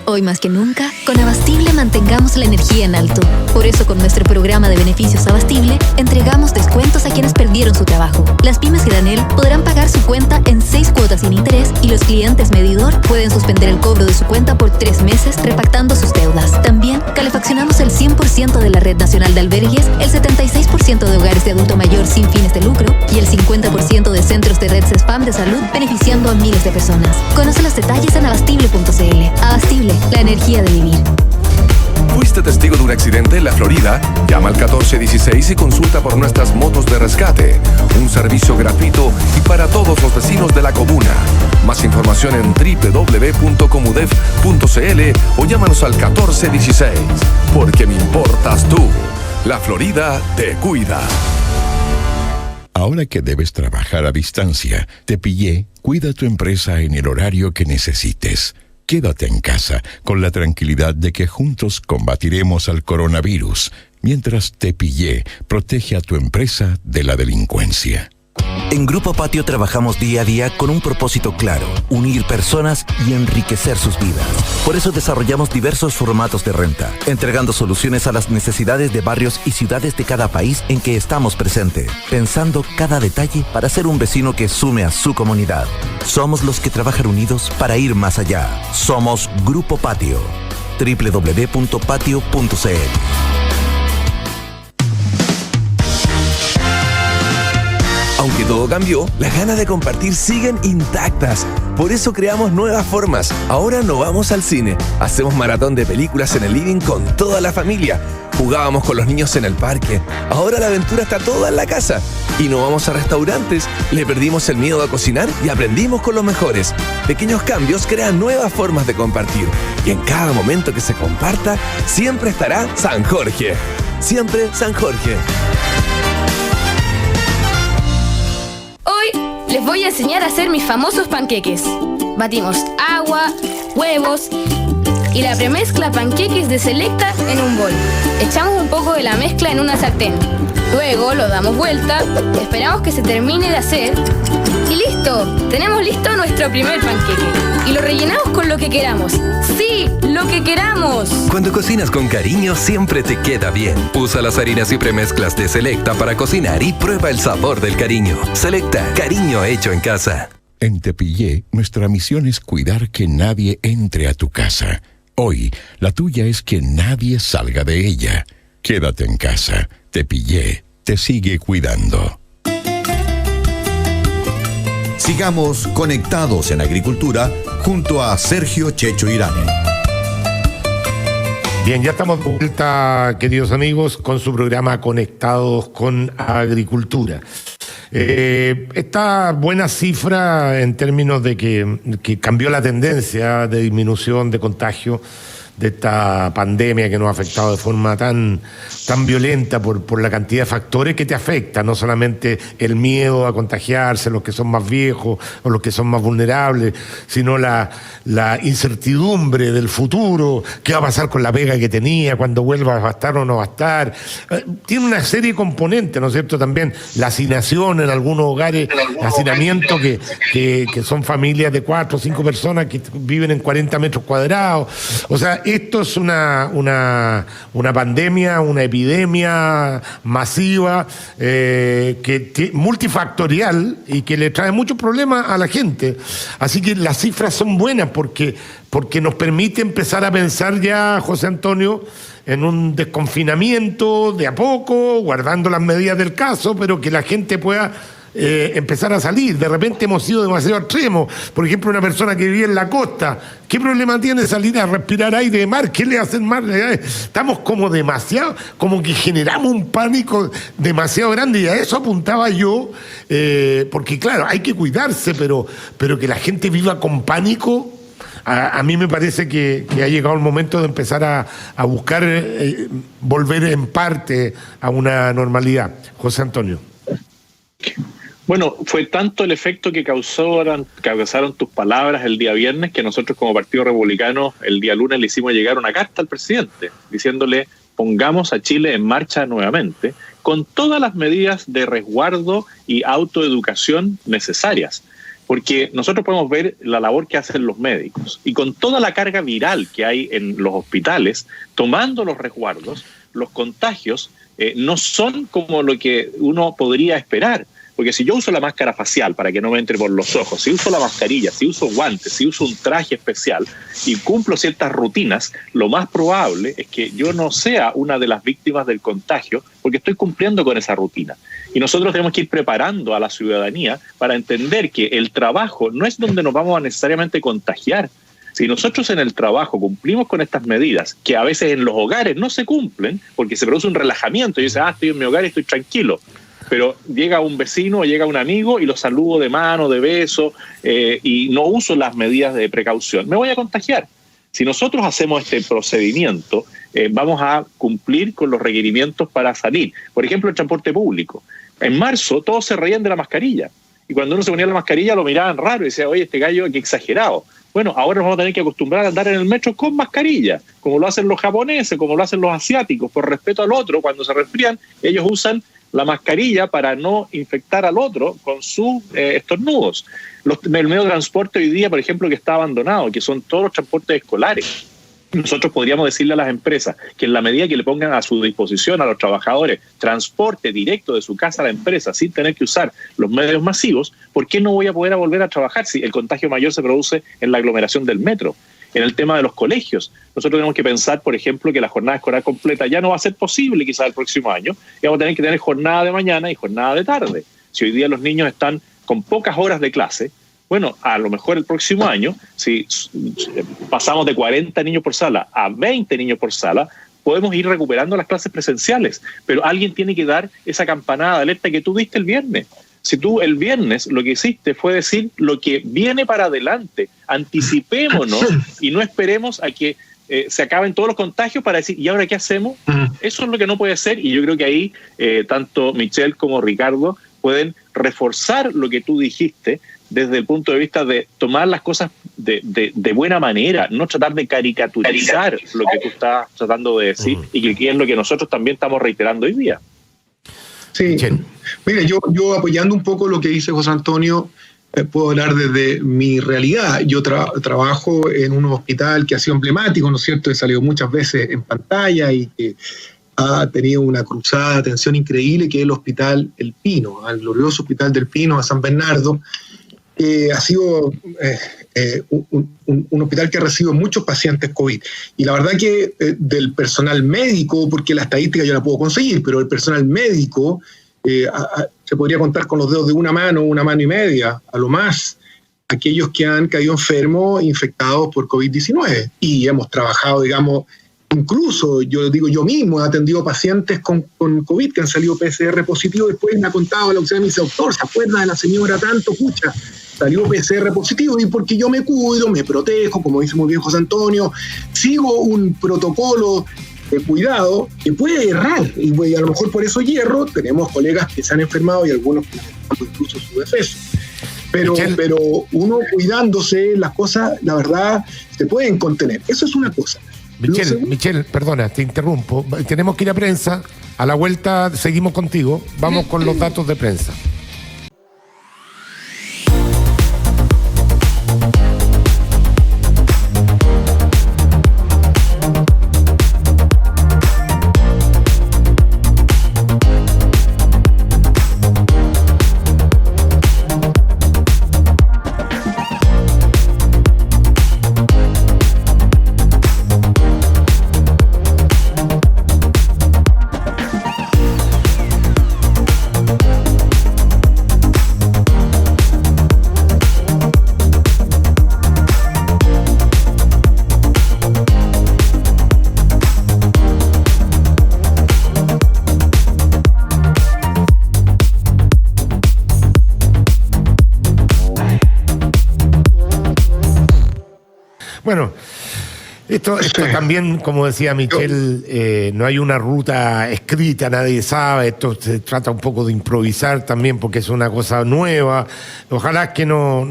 Hoy más que nunca, con Abastible mantengamos la energía en alto. Por eso, con nuestro programa de beneficios Abastible, entregamos descuentos a quienes perdieron su trabajo. Las pymes granel podrán pagar su cuenta en 6 cuotas sin interés, y los clientes medidor pueden suspender el cobro de su cuenta por 3 meses repactando sus deudas. También calefaccionamos el 100% de la red nacional de albergues, el 76% de hogares de adulto mayor sin fines de lucro y el 50% de centros de red CESPAM de salud, beneficiando a miles de personas. Conoce los detalles en abastible.cl. Abastible, la energía de vivir. ¿Fuiste testigo de un accidente en la Florida? Llama al 1416 y consulta por nuestras motos de rescate. Un servicio gratuito y para todos los vecinos de la comuna. Más información en www.comudef.cl o llámanos al 1416. Porque me importas tú. La Florida te cuida. Ahora que debes trabajar a distancia, Tepillé cuida tu empresa en el horario que necesites. Quédate en casa con la tranquilidad de que juntos combatiremos al coronavirus, mientras Tepillé protege a tu empresa de la delincuencia. En Grupo Patio trabajamos día a día con un propósito claro: unir personas y enriquecer sus vidas. Por eso desarrollamos diversos formatos de renta, entregando soluciones a las necesidades de barrios y ciudades de cada país en que estamos presentes, pensando cada detalle para ser un vecino que sume a su comunidad. Somos los que trabajan unidos para ir más allá. Somos Grupo Patio. www.patio.cl. Aunque todo cambió, las ganas de compartir siguen intactas. Por eso creamos nuevas formas. Ahora no vamos al cine, hacemos maratón de películas en el living con toda la familia. Jugábamos con los niños en el parque. Ahora la aventura está toda en la casa. Y no vamos a restaurantes. Le perdimos el miedo a cocinar y aprendimos con los mejores. Pequeños cambios crean nuevas formas de compartir. Y en cada momento que se comparta, siempre estará San Jorge. Siempre San Jorge. Hoy les voy a enseñar a hacer mis famosos panqueques. Batimos agua, huevos y la premezcla panqueques de Selecta en un bol. Echamos un poco de la mezcla en una sartén. Luego lo damos vuelta, esperamos que se termine de hacer y ¡listo! Tenemos listo nuestro primer panqueque. Y lo rellenamos con lo que queramos. ¡Sí! ¡Lo que queramos! Cuando cocinas con cariño, siempre te queda bien. Usa las harinas y premezclas de Selecta para cocinar y prueba el sabor del cariño. Selecta, cariño hecho en casa. En Tepillé, nuestra misión es cuidar que nadie entre a tu casa. Hoy, la tuya es que nadie salga de ella. Quédate en casa. Tepillé te sigue cuidando. Sigamos conectados en agricultura junto a Sergio Checho Irane. Bien, ya estamos de vuelta, queridos amigos, con su programa Conectados con Agricultura. Esta buena cifra en términos de que cambió la tendencia de disminución de contagio de esta pandemia que nos ha afectado de forma tan violenta por la cantidad de factores que te afecta, no solamente el miedo a contagiarse, los que son más viejos o los que son más vulnerables, sino la incertidumbre del futuro, qué va a pasar con la pega que tenía, cuando vuelva va a estar o no va a estar. Tiene una serie de componentes, ¿no es cierto? También la hacinación en algunos hogares, hacinamiento que son familias de 4 o 5 personas que viven en 40 metros cuadrados. O sea, esto es una pandemia, una epidemia masiva, multifactorial y que le trae muchos problemas a la gente. Así que las cifras son buenas porque nos permite empezar a pensar ya, José Antonio, en un desconfinamiento de a poco, guardando las medidas del caso, pero que la gente pueda empezar a salir. De repente hemos sido demasiado extremos. Por ejemplo, una persona que vive en la costa, ¿qué problema tiene salir a respirar aire de mar? ¿Qué le hacen mal? Estamos como demasiado, como que generamos un pánico demasiado grande, y a eso apuntaba yo, porque claro, hay que cuidarse, pero que la gente viva con pánico. A mí me parece que ha llegado el momento de empezar a buscar volver en parte a una normalidad. José Antonio. Bueno, fue tanto el efecto que causaron tus palabras el día viernes que nosotros como Partido Republicano el día lunes le hicimos llegar una carta al presidente diciéndole: pongamos a Chile en marcha nuevamente con todas las medidas de resguardo y autoeducación necesarias. Porque nosotros podemos ver la labor que hacen los médicos y con toda la carga viral que hay en los hospitales, tomando los resguardos, los contagios no son como lo que uno podría esperar. Porque si yo uso la máscara facial para que no me entre por los ojos, si uso la mascarilla, si uso guantes, si uso un traje especial y cumplo ciertas rutinas, lo más probable es que yo no sea una de las víctimas del contagio porque estoy cumpliendo con esa rutina. Y nosotros tenemos que ir preparando a la ciudadanía para entender que el trabajo no es donde nos vamos a necesariamente contagiar. Si nosotros en el trabajo cumplimos con estas medidas, que a veces en los hogares no se cumplen porque se produce un relajamiento, y dice, estoy en mi hogar y estoy tranquilo. Pero llega un vecino o llega un amigo y lo saludo de mano, de beso, y no uso las medidas de precaución, me voy a contagiar. Si nosotros hacemos este procedimiento, vamos a cumplir con los requerimientos para salir. Por ejemplo, el transporte público. En marzo todos se reían de la mascarilla. Y cuando uno se ponía la mascarilla lo miraban raro y decían, oye, este gallo, qué exagerado. Bueno, ahora nos vamos a tener que acostumbrar a andar en el metro con mascarilla, como lo hacen los japoneses, como lo hacen los asiáticos. Por respeto al otro, cuando se resfrían, ellos usan la mascarilla para no infectar al otro con sus estornudos. El medio de transporte hoy día, por ejemplo, que está abandonado, que son todos los transportes escolares. Nosotros podríamos decirle a las empresas que en la medida que le pongan a su disposición a los trabajadores transporte directo de su casa a la empresa sin tener que usar los medios masivos, ¿por qué no voy a poder volver a trabajar si el contagio mayor se produce en la aglomeración del metro? En el tema de los colegios, nosotros tenemos que pensar, por ejemplo, que la jornada escolar completa ya no va a ser posible quizás el próximo año, y vamos a tener que tener jornada de mañana y jornada de tarde. Si hoy día los niños están con pocas horas de clase, bueno, a lo mejor el próximo año, si pasamos de 40 niños por sala a 20 niños por sala, podemos ir recuperando las clases presenciales, pero alguien tiene que dar esa campanada de alerta que tú diste el viernes. Si tú el viernes lo que hiciste fue decir lo que viene para adelante, anticipémonos y no esperemos a que se acaben todos los contagios para decir, ¿y ahora qué hacemos? Eso es lo que no puede ser, y yo creo que ahí tanto Michelle como Ricardo pueden reforzar lo que tú dijiste desde el punto de vista de tomar las cosas de buena manera, no tratar de caricaturizar lo que tú estás tratando de decir y que es lo que nosotros también estamos reiterando hoy día. Sí, mire, yo apoyando un poco lo que dice José Antonio, puedo hablar desde mi realidad. Yo trabajo en un hospital que ha sido emblemático, ¿no es cierto? He salido muchas veces en pantalla y que ha tenido una cruzada de atención increíble, que es el Hospital El Pino, el glorioso Hospital del Pino, a San Bernardo. Ha sido un hospital que ha recibido muchos pacientes COVID. Y la verdad que del personal médico, porque la estadística yo la puedo conseguir, pero el personal médico se podría contar con los dedos de una mano y media, a lo más, aquellos que han caído enfermos, infectados por COVID-19. Y hemos trabajado, digamos, incluso, yo digo, yo mismo he atendido pacientes con COVID que han salido PCR positivo. Después me ha contado la auxiliar y me dice, doctor, ¿se acuerda de la señora tanto? Pucha, salió PCR positivo, y porque yo me cuido, me protejo, como dice muy bien José Antonio, sigo un protocolo de cuidado que puede errar, y a lo mejor por eso hierro. Tenemos colegas que se han enfermado y algunos que han incluso su deceso. Pero cuidándose, las cosas, la verdad, se pueden contener. Eso es una cosa. Michelle, perdona, te interrumpo. Tenemos que ir a prensa. A la vuelta seguimos contigo. Vamos con los datos de prensa. Bueno, esto también, como decía Michelle, no hay una ruta escrita, nadie sabe. Esto se trata un poco de improvisar también, porque es una cosa nueva. Ojalá que no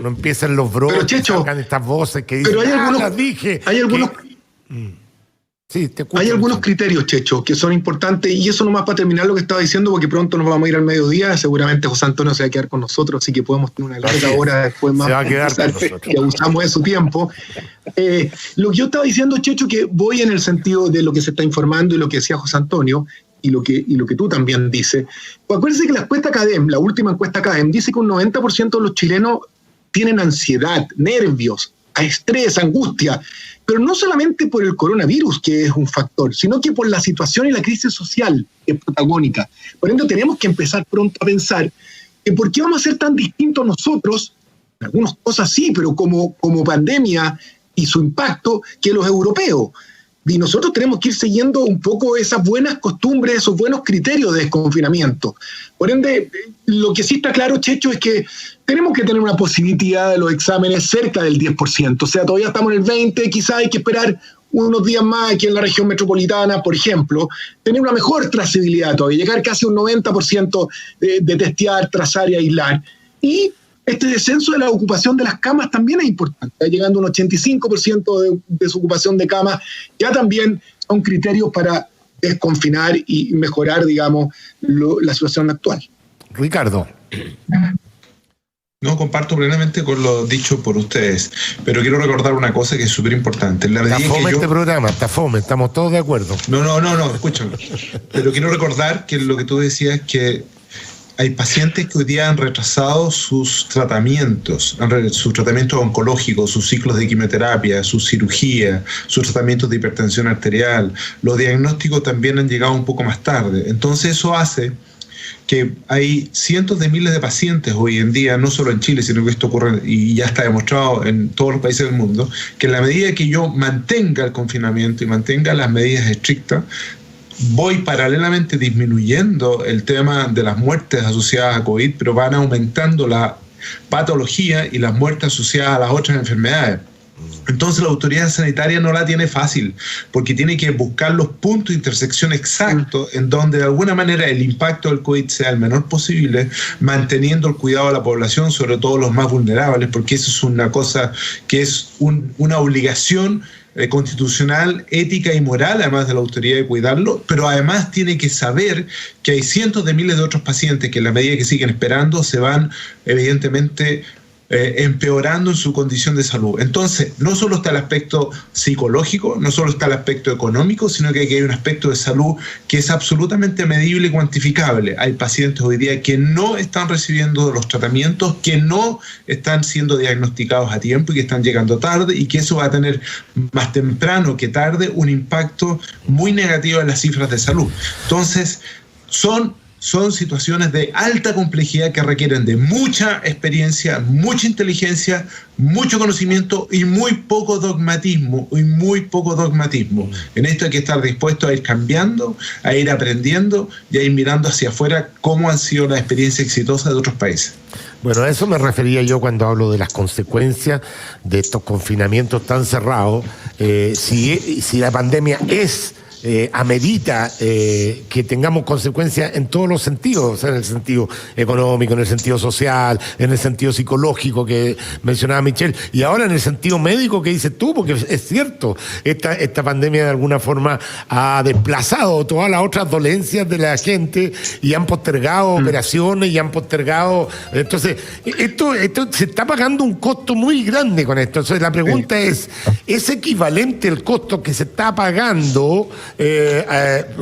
empiecen los brotes, que salgan estas voces que dicen, las dije. Hay algunos... Sí, te escucho. Hay algunos criterios, Checho, que son importantes, y eso nomás para terminar lo que estaba diciendo, porque pronto nos vamos a ir al mediodía. Seguramente José Antonio se va a quedar con nosotros, así que podemos tener una larga hora después más. Se va a quedar con nosotros. Y abusamos de su tiempo. Lo que yo estaba diciendo, Checho, que voy en el sentido de lo que se está informando y lo que decía José Antonio, y lo que tú también dices. Pues acuérdense que la encuesta CADEM, la última encuesta CADEM, dice que un 90% de los chilenos tienen ansiedad, nervios, estrés, angustia, pero no solamente por el coronavirus, que es un factor, sino que por la situación y la crisis social que es protagónica. Por ende, tenemos que empezar pronto a pensar que por qué vamos a ser tan distintos nosotros, en algunas cosas sí, pero como pandemia y su impacto, que los europeos. Y nosotros tenemos que ir siguiendo un poco esas buenas costumbres, esos buenos criterios de desconfinamiento. Por ende, lo que sí está claro, Checho, es que tenemos que tener una positividad de los exámenes cerca del 10%. O sea, todavía estamos en el 20%, quizás hay que esperar unos días más aquí en la región metropolitana, por ejemplo, tener una mejor trazabilidad todavía, llegar casi a un 90% de testear, trazar y aislar. Y este descenso de la ocupación de las camas también es importante, está llegando a un 85% de desocupación de camas. Ya también son criterios para desconfinar y mejorar, digamos, la situación actual. Ricardo. No, comparto plenamente con lo dicho por ustedes, pero quiero recordar una cosa que es súper importante. Está fome este programa, está fome, estamos todos de acuerdo. No, escúchame. Pero quiero recordar que lo que tú decías, que hay pacientes que hoy día han retrasado sus tratamientos oncológicos, sus ciclos de quimioterapia, sus cirugías, sus tratamientos de hipertensión arterial. Los diagnósticos también han llegado un poco más tarde. Entonces eso hace que hay cientos de miles de pacientes hoy en día, no solo en Chile, sino que esto ocurre y ya está demostrado en todos los países del mundo, que en la medida que yo mantenga el confinamiento y mantenga las medidas estrictas, voy paralelamente disminuyendo el tema de las muertes asociadas a COVID, pero van aumentando la patología y las muertes asociadas a las otras enfermedades. Entonces la autoridad sanitaria no la tiene fácil, porque tiene que buscar los puntos de intersección exactos en donde de alguna manera el impacto del COVID sea el menor posible, manteniendo el cuidado de la población, sobre todo los más vulnerables, porque eso es una cosa que es una obligación constitucional, ética y moral, además de la autoridad de cuidarlo, pero además tiene que saber que hay cientos de miles de otros pacientes que en la medida que siguen esperando se van evidentemente empeorando en su condición de salud. Entonces, no solo está el aspecto psicológico, no solo está el aspecto económico, sino que aquí hay un aspecto de salud que es absolutamente medible y cuantificable. Hay pacientes hoy día que no están recibiendo los tratamientos, que no están siendo diagnosticados a tiempo y que están llegando tarde, y que eso va a tener más temprano que tarde un impacto muy negativo en las cifras de salud. Entonces, son situaciones de alta complejidad que requieren de mucha experiencia, mucha inteligencia, mucho conocimiento y muy poco dogmatismo. En esto hay que estar dispuesto a ir cambiando, a ir aprendiendo y a ir mirando hacia afuera cómo han sido las experiencias exitosas de otros países. Bueno, a eso me refería yo cuando hablo de las consecuencias de estos confinamientos tan cerrados. Si la pandemia amerita que tengamos consecuencias en todos los sentidos, o sea, en el sentido económico, en el sentido social, en el sentido psicológico que mencionaba Michelle, y ahora en el sentido médico que dices tú, porque es cierto, esta pandemia de alguna forma ha desplazado todas las otras dolencias de la gente y han postergado operaciones y han postergado. Entonces, esto se está pagando un costo muy grande con esto. Entonces, la pregunta es equivalente el costo que se está pagando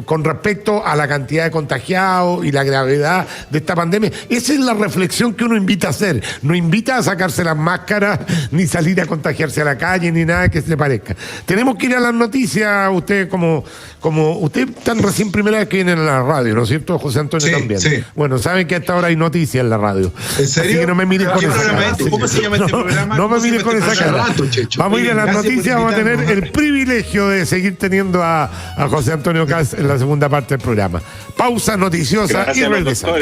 con respecto a la cantidad de contagiados y la gravedad de esta pandemia? Esa es la reflexión que uno invita a hacer. No invita a sacarse las máscaras, ni salir a contagiarse a la calle, ni nada que se le parezca. Tenemos que ir a las noticias. Ustedes como ustedes están recién primera vez que vienen a la radio, ¿no es cierto, José Antonio? Sí, también. Sí. Bueno, saben que a esta hora hay noticias en la radio. ¿En serio? Así que no me miren con esa cara. ¿Cómo se llama este programa? No me miren con esa cara. Vamos a ir a las noticias, vamos a tener el privilegio de seguir teniendo a José Antonio Kass en la segunda parte del programa. Pausa noticiosa. Gracias y regresamos.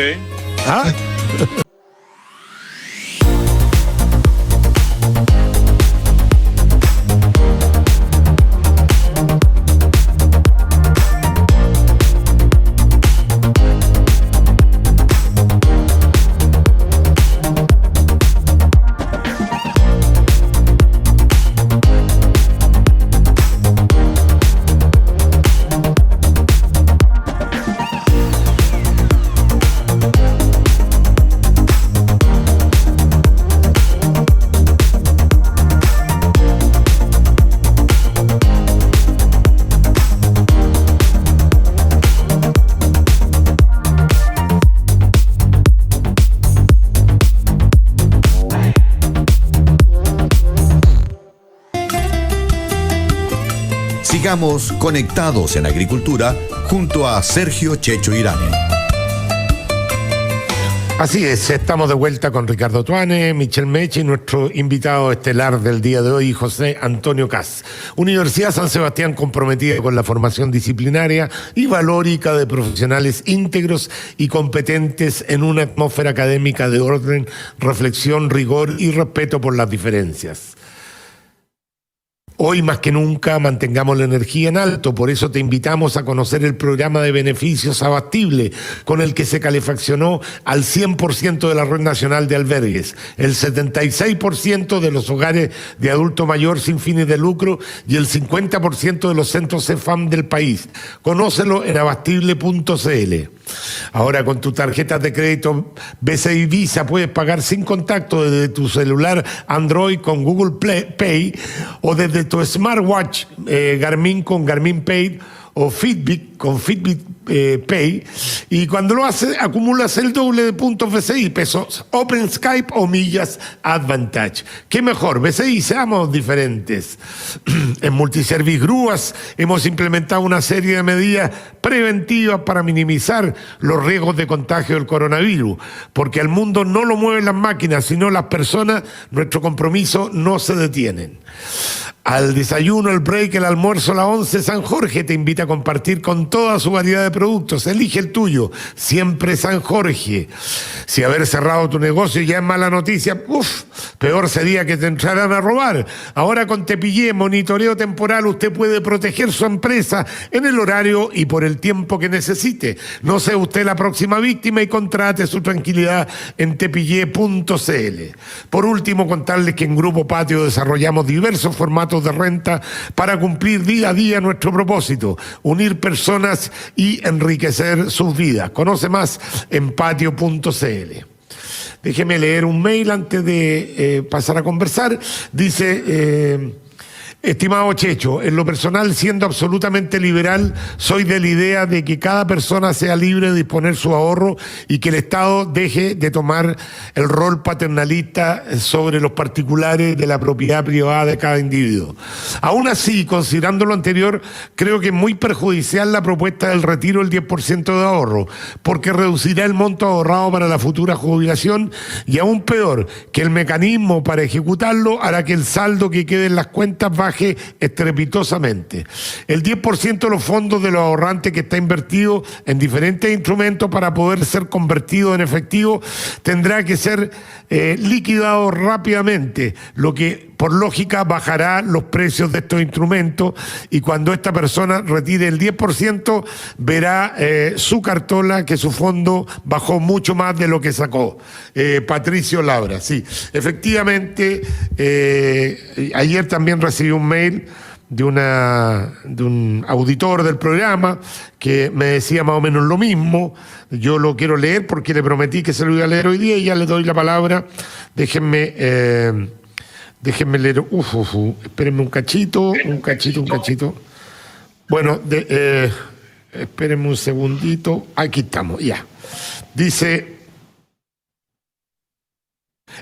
¿Ah? Sigamos conectados en agricultura junto a Sergio Checho Irane. Así es, estamos de vuelta con Ricardo Tuane, Michelle Meche y nuestro invitado estelar del día de hoy, José Antonio Kass. Universidad San Sebastián, comprometida con la formación disciplinaria y valórica de profesionales íntegros y competentes en una atmósfera académica de orden, reflexión, rigor y respeto por las diferencias. Hoy más que nunca mantengamos la energía en alto, por eso te invitamos a conocer el programa de beneficios Abastible, con el que se calefaccionó al 100% de la red nacional de albergues, el 76% de los hogares de adulto mayor sin fines de lucro y el 50% de los centros CEFAM del país. Conócelo en abastible.cl. Ahora con tus tarjetas de crédito BCI Visa puedes pagar sin contacto desde tu celular Android con Google Pay o desde tu smartwatch Garmin con Garmin Pay o Fitbit con Fitbit Pay, y cuando lo haces acumulas el doble de puntos BCI, pesos Open Skype o millas Advantage. ¿Qué mejor? BCI, seamos diferentes. En Multiservice Grúas hemos implementado una serie de medidas preventivas para minimizar los riesgos de contagio del coronavirus, porque al mundo no lo mueven las máquinas, sino las personas. Nuestro compromiso no se detienen. Al desayuno, el break, el almuerzo, la once, San Jorge te invita a compartir con toda su variedad de productos. Elige el tuyo, siempre San Jorge. Si haber cerrado tu negocio ya es mala noticia, peor sería que te entraran a robar. Ahora con Tepillé, monitoreo temporal, usted puede proteger su empresa en el horario y por el tiempo que necesite. No sea usted la próxima víctima y contrate su tranquilidad en tepillé.cl. Por último, contarles que en Grupo Patio desarrollamos diversos formatos de renta para cumplir día a día nuestro propósito, unir personas y enriquecer sus vidas. Conoce más en patio.cl. Déjeme leer un mail antes de pasar a conversar. Dice... Estimado Checho, en lo personal, siendo absolutamente liberal, soy de la idea de que cada persona sea libre de disponer su ahorro y que el Estado deje de tomar el rol paternalista sobre los particulares de la propiedad privada de cada individuo. Aún así, considerando lo anterior, creo que es muy perjudicial la propuesta del retiro del 10% de ahorro, porque reducirá el monto ahorrado para la futura jubilación y aún peor, que el mecanismo para ejecutarlo hará que el saldo que quede en las cuentas baje estrepitosamente. El 10% de los fondos de los ahorrantes que está invertido en diferentes instrumentos para poder ser convertido en efectivo tendrá que ser liquidado rápidamente, lo que por lógica bajará los precios de estos instrumentos, y cuando esta persona retire el 10% verá su cartola que su fondo bajó mucho más de lo que sacó. Patricio Labra, sí, efectivamente, ayer también recibí un mail de un auditor del programa que me decía más o menos lo mismo. Yo lo quiero leer porque le prometí que se lo iba a leer hoy día y ya le doy la palabra. Déjenme leer. Espérenme un cachito. Bueno, espérenme un segundito. Aquí estamos, ya. Dice: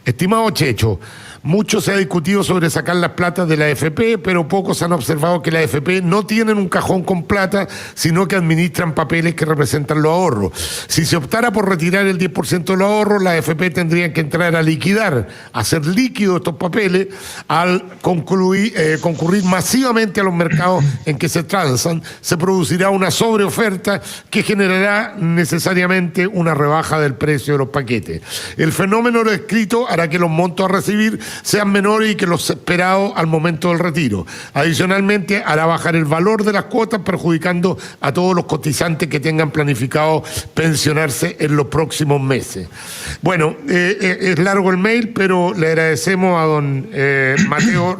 estimado Checho, mucho se ha discutido sobre sacar las platas de la AFP, pero pocos han observado que la AFP no tienen un cajón con plata, sino que administran papeles que representan los ahorros. Si se optara por retirar el 10% de los ahorros, la AFP tendrían que entrar a liquidar, hacer líquido estos papeles, al concurrir masivamente a los mercados en que se transan, se producirá una sobreoferta que generará necesariamente una rebaja del precio de los paquetes. El fenómeno descrito hará que los montos a recibir sean menores y que los esperados al momento del retiro. Adicionalmente, hará bajar el valor de las cuotas, perjudicando a todos los cotizantes que tengan planificado pensionarse en los próximos meses. Bueno, es largo el mail, pero le agradecemos a don Mateo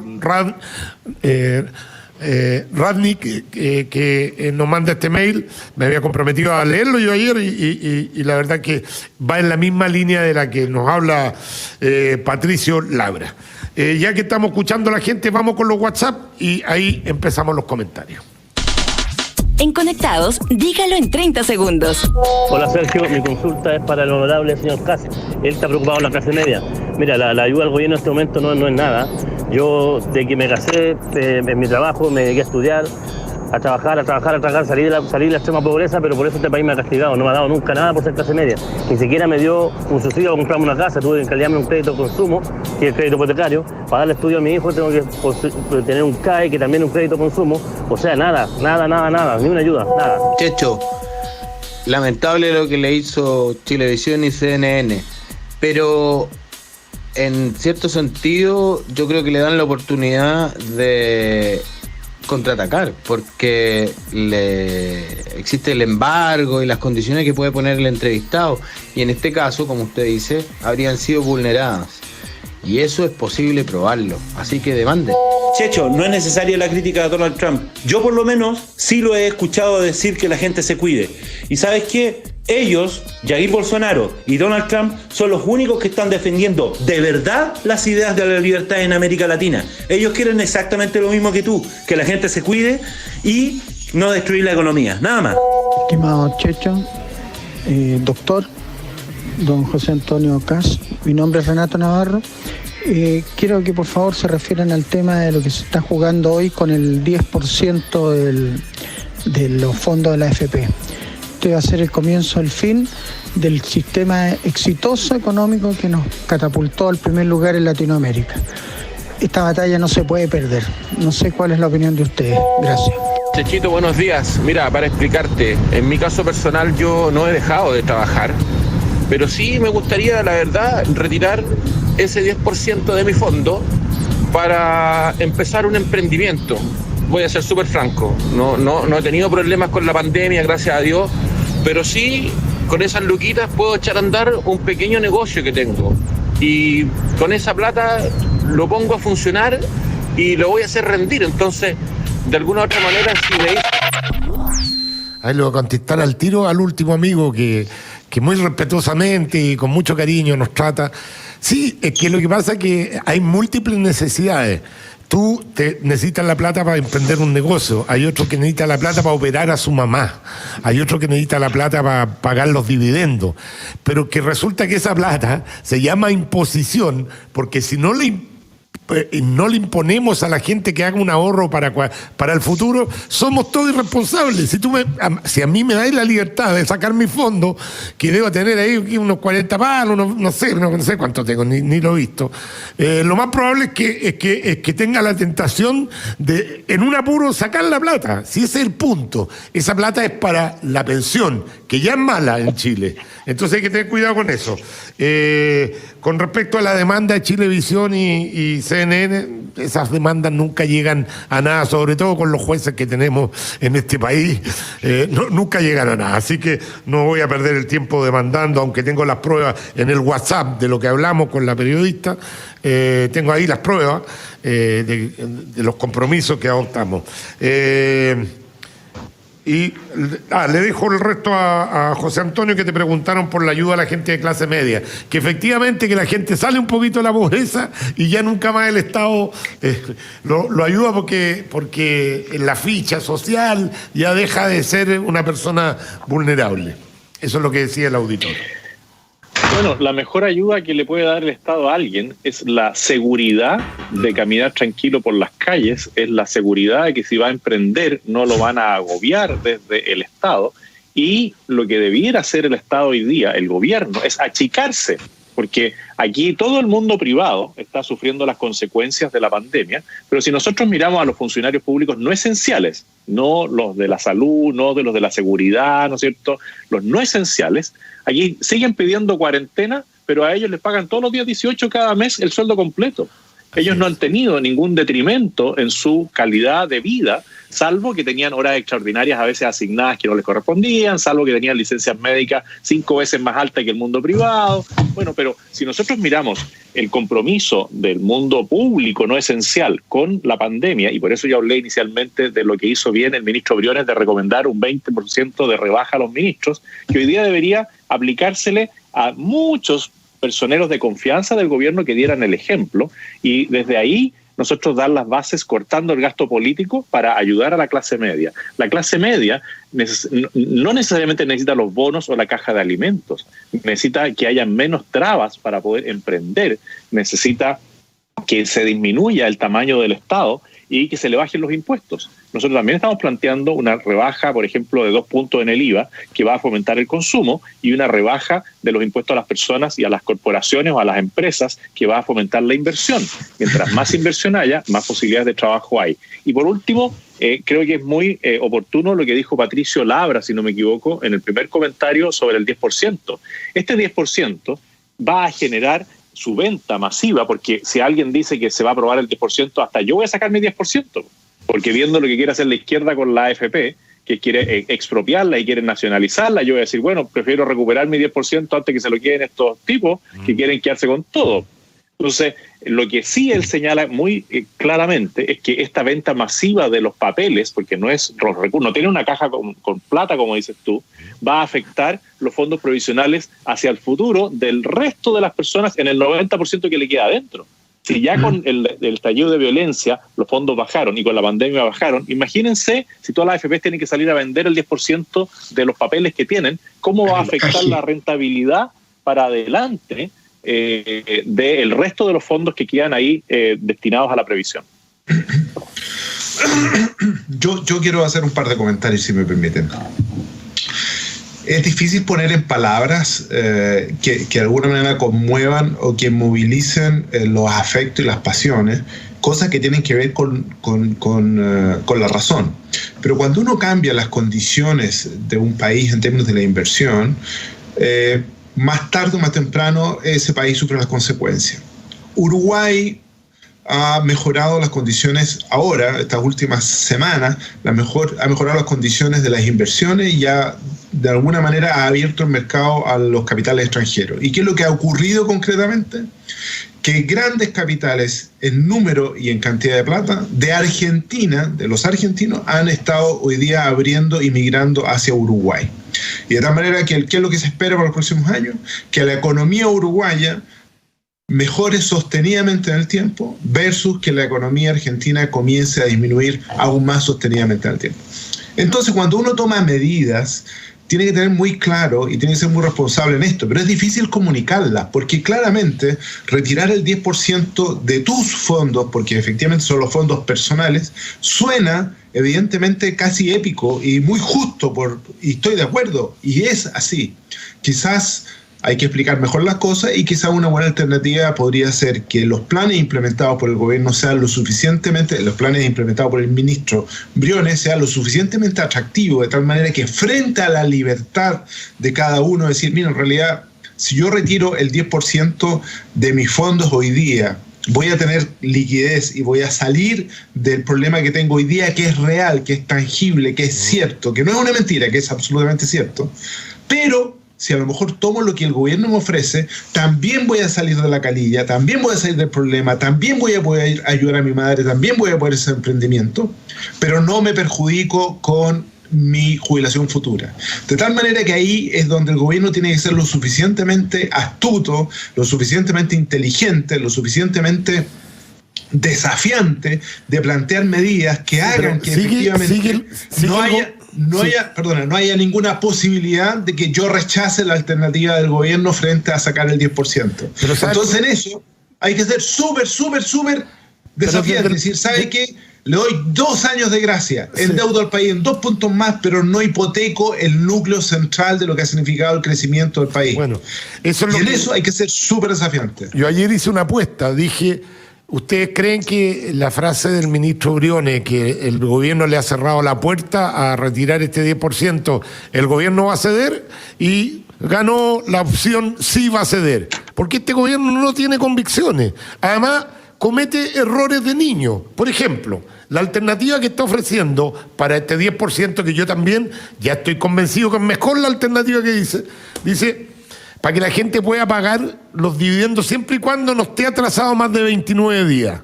Radnik que nos manda este mail. Me había comprometido a leerlo yo ayer y la verdad que va en la misma línea de la que nos habla Patricio Labra. Ya que estamos escuchando a la gente, vamos con los WhatsApp y ahí empezamos los comentarios. En Conectados, dígalo en 30 segundos. Hola Sergio, mi consulta es para el honorable señor Kass. Él está preocupado por la clase media. Mira, la ayuda al gobierno en este momento no es nada. Yo, de que me casé en mi trabajo, me dediqué a estudiar, a trabajar, salir de la extrema pobreza, pero por eso este país me ha castigado. No me ha dado nunca nada por ser clase media. Ni siquiera me dio un subsidio para comprarme una casa. Tuve que encallarme un crédito de consumo, que es el crédito hipotecario. Para darle estudio a mi hijo tengo que tener un CAE, que también es un crédito de consumo. O sea, nada, ni una ayuda, nada. Checho, lamentable lo que le hizo Chilevisión y CNN, pero en cierto sentido yo creo que le dan la oportunidad de contraatacar, porque existe el embargo y las condiciones que puede poner el entrevistado, y en este caso, como usted dice, habrían sido vulneradas, y eso es posible probarlo, así que demande. Checho, no es necesaria la crítica a Donald Trump. Yo por lo menos sí lo he escuchado decir que la gente se cuide. ¿Y sabes qué? Ellos, Jair Bolsonaro y Donald Trump, son los únicos que están defendiendo de verdad las ideas de la libertad en América Latina. Ellos quieren exactamente lo mismo que tú, que la gente se cuide y no destruir la economía, nada más. Estimado Checho, doctor, don José Antonio Cas, mi nombre es Renato Navarro. Quiero que por favor se refieran al tema de lo que se está jugando hoy con el 10% de los fondos de la AFP. Este va a ser el comienzo, el fin del sistema exitoso económico que nos catapultó al primer lugar en Latinoamérica. Esta batalla no se puede perder. No sé cuál es la opinión de ustedes. Gracias. Chechito, buenos días. Mira, para explicarte, en mi caso personal yo no he dejado de trabajar, pero sí me gustaría, la verdad, retirar ese 10% de mi fondo para empezar un emprendimiento. Voy a ser súper franco, no he tenido problemas con la pandemia, gracias a Dios, pero sí con esas luquitas puedo echar a andar un pequeño negocio que tengo y con esa plata lo pongo a funcionar y lo voy a hacer rendir. Entonces, de alguna u otra manera, si me Ahí le voy a contestar al tiro al último amigo que muy respetuosamente y con mucho cariño nos trata. Sí, es que lo que pasa es que hay múltiples necesidades. Tú necesitas la plata para emprender un negocio, hay otro que necesita la plata para operar a su mamá, hay otro que necesita la plata para pagar los dividendos, pero que resulta que esa plata se llama imposición, porque si no le imponemos a la gente que haga un ahorro para el futuro, somos todos irresponsables. Si a mí me dais la libertad de sacar mi fondo, que debo tener ahí unos 40 palos, no sé cuánto tengo, ni lo he visto, lo más probable es que tenga la tentación de, en un apuro, sacar la plata. Si ese es el punto, esa plata es para la pensión, que ya es mala en Chile. Entonces hay que tener cuidado con eso. Con respecto a la demanda de Chilevisión y CNN, esas demandas nunca llegan a nada, sobre todo con los jueces que tenemos en este país, nunca llegan a nada. Así que no voy a perder el tiempo demandando, aunque tengo las pruebas en el WhatsApp de lo que hablamos con la periodista. Tengo ahí las pruebas de los compromisos que adoptamos. Y le dejo el resto a José Antonio, que te preguntaron por la ayuda a la gente de clase media, que efectivamente que la gente sale un poquito de la pobreza y ya nunca más el Estado lo ayuda porque en la ficha social ya deja de ser una persona vulnerable. Eso es lo que decía el auditor. Bueno, la mejor ayuda que le puede dar el Estado a alguien es la seguridad de caminar tranquilo por las calles, es la seguridad de que si va a emprender no lo van a agobiar desde el Estado, y lo que debiera hacer el Estado hoy día, el gobierno, es achicarse, porque aquí todo el mundo privado está sufriendo las consecuencias de la pandemia, pero si nosotros miramos a los funcionarios públicos no esenciales, no los de la salud, no de los de la seguridad, ¿no es cierto?, los no esenciales, aquí siguen pidiendo cuarentena, pero a ellos les pagan todos los días 18 cada mes el sueldo completo. Ellos no han tenido ningún detrimento en su calidad de vida, salvo que tenían horas extraordinarias a veces asignadas que no les correspondían, salvo que tenían licencias médicas 5 veces más altas que el mundo privado. Bueno, pero si nosotros miramos el compromiso del mundo público no esencial con la pandemia, y por eso yo hablé inicialmente de lo que hizo bien el ministro Briones de recomendar un 20% de rebaja a los ministros, que hoy día debería aplicársele a muchos personeros de confianza del gobierno que dieran el ejemplo, y desde ahí nosotros dar las bases cortando el gasto político para ayudar a la clase media. La clase media no necesariamente necesita los bonos o la caja de alimentos, necesita que haya menos trabas para poder emprender, necesita que se disminuya el tamaño del Estado y que se le bajen los impuestos. Nosotros también estamos planteando una rebaja, por ejemplo, de 2 puntos en el IVA, que va a fomentar el consumo, y una rebaja de los impuestos a las personas y a las corporaciones o a las empresas, que va a fomentar la inversión. Mientras más inversión haya, más posibilidades de trabajo hay. Y por último, creo que es muy oportuno lo que dijo Patricio Labra, si no me equivoco, en el primer comentario sobre el 10%. Este 10% va a generar su venta masiva, porque si alguien dice que se va a aprobar el 10%, hasta yo voy a sacar mi 10%, porque viendo lo que quiere hacer la izquierda con la AFP, que quiere expropiarla y quiere nacionalizarla, yo voy a decir, bueno, prefiero recuperar mi 10% antes que se lo queden estos tipos que quieren quedarse con todo. Entonces, lo que sí él señala muy claramente es que esta venta masiva de los papeles, porque no es los recursos, no tiene una caja con plata, como dices tú, va a afectar los fondos provisionales hacia el futuro del resto de las personas en el 90% que le queda adentro. Si ya con el estallido de violencia los fondos bajaron y con la pandemia bajaron, imagínense si todas las AFPs tienen que salir a vender el 10% de los papeles que tienen, ¿cómo va a afectar la rentabilidad para adelante del resto de los fondos que quedan ahí destinados a la previsión? Yo quiero hacer un par de comentarios, si me permiten. Es difícil poner en palabras que de alguna manera conmuevan o que movilicen los afectos y las pasiones, cosas que tienen que ver con la razón. Pero cuando uno cambia las condiciones de un país en términos de la inversión, más tarde o más temprano ese país sufre las consecuencias. Uruguay ha mejorado las condiciones ahora, estas últimas semanas, ha mejorado las condiciones de las inversiones y ya de alguna manera ha abierto el mercado a los capitales extranjeros. ¿Y qué es lo que ha ocurrido concretamente? Que grandes capitales en número y en cantidad de plata de Argentina, de los argentinos, han estado hoy día abriendo y migrando hacia Uruguay. Y de tal manera que ¿qué es lo que se espera para los próximos años? Que la economía uruguaya mejore sostenidamente en el tiempo versus que la economía argentina comience a disminuir aún más sostenidamente en el tiempo. Entonces, cuando uno toma medidas, tiene que tener muy claro y tiene que ser muy responsable en esto, pero es difícil comunicarlas, porque claramente retirar el 10% de tus fondos, porque efectivamente son los fondos personales, suena evidentemente casi épico y muy justo, y estoy de acuerdo, y es así. Quizás hay que explicar mejor las cosas y quizá una buena alternativa podría ser que los planes implementados por el gobierno sean los planes implementados por el ministro Briones sean lo suficientemente atractivos, de tal manera que frente a la libertad de cada uno, decir, mira, en realidad, si yo retiro el 10% de mis fondos hoy día, voy a tener liquidez y voy a salir del problema que tengo hoy día, que es real, que es tangible, que es cierto, que no es una mentira, que es absolutamente cierto, pero si a lo mejor tomo lo que el gobierno me ofrece, también voy a salir de la calilla, también voy a salir del problema, también voy a poder ayudar a mi madre, también voy a poder hacer emprendimiento, pero no me perjudico con mi jubilación futura. De tal manera que ahí es donde el gobierno tiene que ser lo suficientemente astuto, lo suficientemente inteligente, lo suficientemente desafiante de plantear medidas que hagan que efectivamente no haya ninguna posibilidad de que yo rechace la alternativa del gobierno frente a sacar el 10%. Entonces en eso hay que ser súper desafiante. Es decir, ¿sabe qué? Le doy 2 años de gracia, endeudo al país en 2 puntos más, pero no hipoteco el núcleo central de lo que ha significado el crecimiento del país. Bueno, eso es y en eso hay que ser súper desafiante. Yo ayer hice una apuesta, dije, ¿ustedes creen que la frase del ministro Briones, que el gobierno le ha cerrado la puerta a retirar este 10%, el gobierno va a ceder? Y ganó la opción sí va a ceder, porque este gobierno no tiene convicciones. Además, comete errores de niño. Por ejemplo, la alternativa que está ofreciendo para este 10%, que yo también ya estoy convencido que es mejor la alternativa que dice para que la gente pueda pagar los dividendos siempre y cuando no esté atrasado más de 29 días.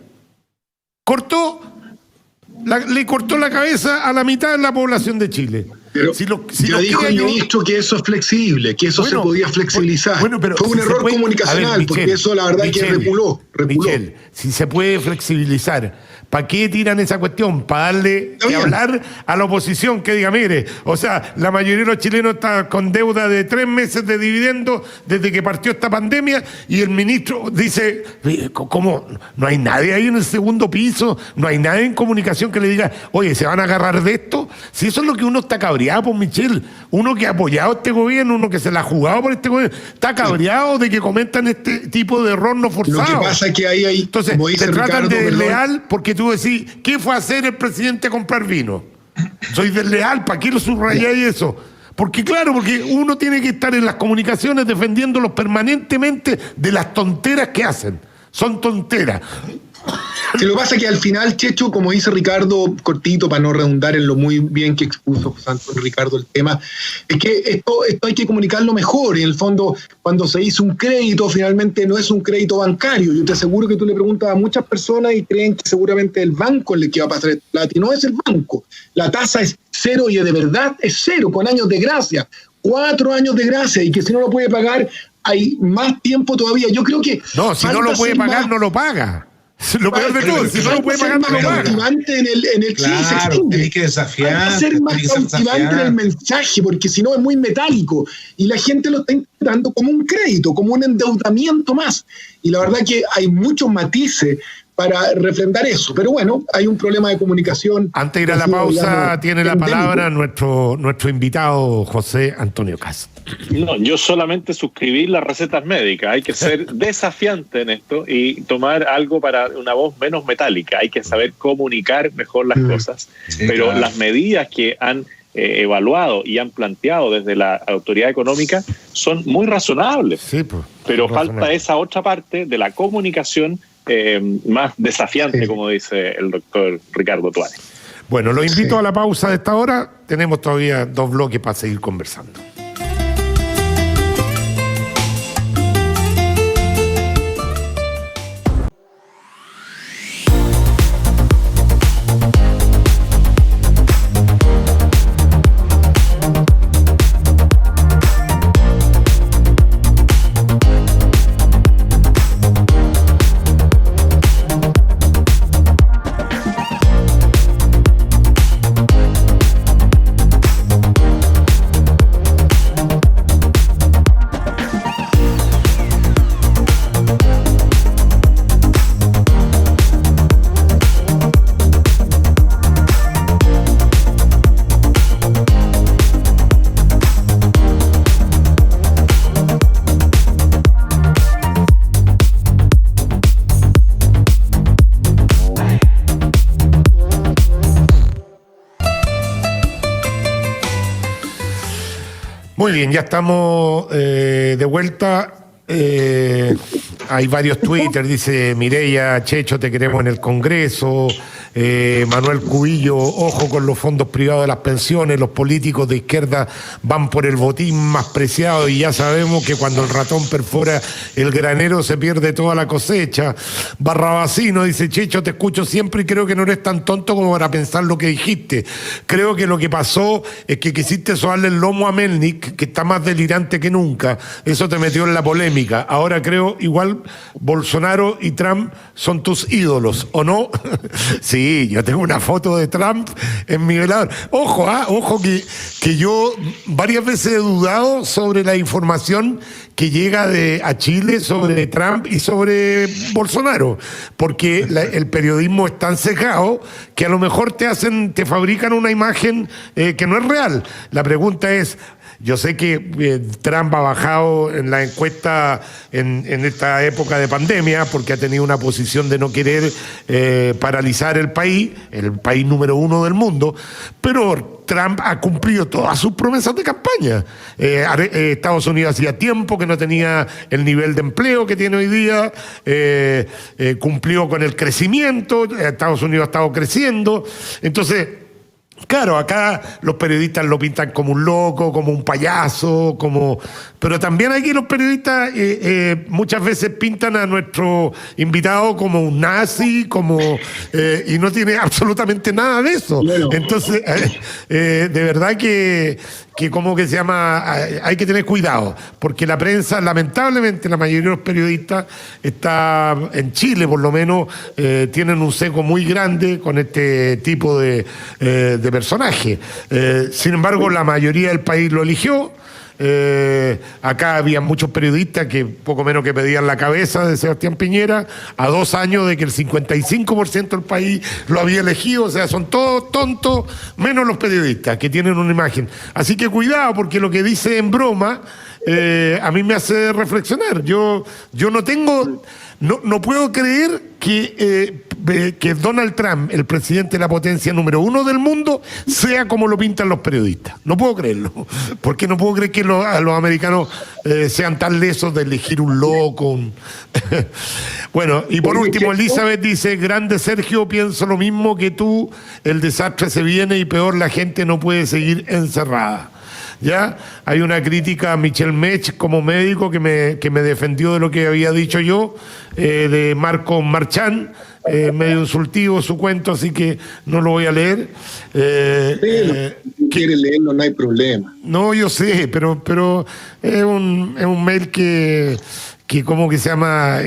Le cortó la cabeza a la mitad de la población de Chile. Pero ya dijo el ministro que eso es flexible, que eso se podía flexibilizar. Pero fue un error comunicacional, porque eso la verdad que repuló. Michel, si se puede flexibilizar, ¿para qué tiran esa cuestión? Para darle que hablar a la oposición que diga, mire, o sea, la mayoría de los chilenos está con deuda de 3 meses de dividendos desde que partió esta pandemia, y el ministro dice, ¿cómo? ¿No hay nadie ahí en el segundo piso? ¿No hay nadie en comunicación que le diga, oye, ¿se van a agarrar de esto? Si eso es lo que uno está cabreado, pues, Michel, uno que ha apoyado a este gobierno, uno que se la ha jugado por este gobierno, está cabreado de que cometan este tipo de error no forzado. Lo que pasa es que ahí entonces, te tratan de desleal porque tú decís, ¿qué fue a hacer el presidente a comprar vino? Soy desleal, ¿para qué lo subrayáis eso? Porque claro, porque uno tiene que estar en las comunicaciones defendiéndolos permanentemente de las tonteras que hacen. Son tonteras. Si lo que pasa es que al final, Checho, como dice Ricardo, cortito, para no redundar en lo muy bien que expuso José Antonio Ricardo el tema, es que esto hay que comunicarlo mejor. Y en el fondo, cuando se hizo un crédito, finalmente no es un crédito bancario. Yo te aseguro que tú le preguntas a muchas personas y creen que seguramente el banco es el que va a pasar el plata, y no es el banco. La tasa es 0 y de verdad es 0, con años de gracia, 4 años de gracia, y que si no lo puede pagar, hay más tiempo todavía. Yo creo que... No, si no lo puede pagar, no lo paga. Lo peor de todo, si no lo puede pagar, no lo paga. Cautivante en el claro, hay que desafiar. Hay que ser más cautivante en el mensaje, porque si no es muy metálico. Y la gente lo está interpretando como un crédito, como un endeudamiento más. Y la verdad que hay muchos matices para refrendar eso. Pero bueno, hay un problema de comunicación. Antes de ir a la pausa, tiene la palabra nuestro invitado José Antonio Caz. No, yo solamente suscribí las recetas médicas. Hay que ser desafiante en esto y tomar algo para una voz menos metálica. Hay que saber comunicar mejor las cosas. Sí, pero claro, las medidas que han evaluado y han planteado desde la autoridad económica son muy razonables. Sí, pues, pero falta esa otra parte de la comunicación más desafiante, como dice el doctor Ricardo Tuani. Bueno, los invito a la pausa de esta hora. Tenemos todavía 2 bloques para seguir conversando. Muy bien, ya estamos de vuelta. Hay varios Twitter, dice Mireya, Checho, te queremos en el Congreso. Manuel Cubillo, ojo con los fondos privados de las pensiones, los políticos de izquierda van por el botín más preciado y ya sabemos que cuando el ratón perfora el granero se pierde toda la cosecha. Barrabasino dice, Checho, te escucho siempre y creo que no eres tan tonto como para pensar lo que dijiste. Creo que lo que pasó es que quisiste sobarle el lomo a Melnik, que está más delirante que nunca. Eso te metió en la polémica. Ahora creo igual Bolsonaro y Trump son tus ídolos, ¿o no? Sí, yo tengo una foto de Trump en mi velador. Ojo, ojo que yo varias veces he dudado sobre la información que llega a Chile sobre Trump y sobre Bolsonaro, porque el periodismo es tan cejado que a lo mejor te fabrican una imagen que no es real. La pregunta es, yo sé que Trump ha bajado en la encuesta en esta época de pandemia porque ha tenido una posición de no querer paralizar el país número 1 del mundo, pero Trump ha cumplido todas sus promesas de campaña. Estados Unidos hacía tiempo que no tenía el nivel de empleo que tiene hoy día, cumplió con el crecimiento, Estados Unidos ha estado creciendo, entonces... Claro, acá los periodistas lo pintan como un loco, como un payaso, pero también aquí los periodistas muchas veces pintan a nuestro invitado como un nazi, y no tiene absolutamente nada de eso. Bueno. Entonces, de verdad que ¿cómo que se llama? Hay que tener cuidado, porque la prensa, lamentablemente, la mayoría de los periodistas está en Chile, por lo menos, tienen un sesgo muy grande con este tipo de personaje. Sin embargo, la mayoría del país lo eligió. Acá había muchos periodistas que poco menos que pedían la cabeza de Sebastián Piñera a 2 años de que el 55% del país lo había elegido. O sea, son todos tontos, menos los periodistas que tienen una imagen. Así que cuidado, porque lo que dice en broma a mí me hace reflexionar. Yo no puedo creer que Donald Trump, el presidente de la potencia número 1 del mundo, sea como lo pintan los periodistas. No puedo creerlo, porque no puedo creer que los americanos sean tan lesos de elegir un loco. Bueno, y por último, Elizabeth dice, grande Sergio, pienso lo mismo que tú, el desastre se viene y peor, la gente no puede seguir encerrada. ¿Ya? Hay una crítica a Michel Mech como médico que me defendió de lo que había dicho yo, de Marco Marchán, medio insultivo su cuento, así que no lo voy a leer. Quiere leerlo, no hay problema. No, yo sé, pero es un mail que ¿cómo que se llama?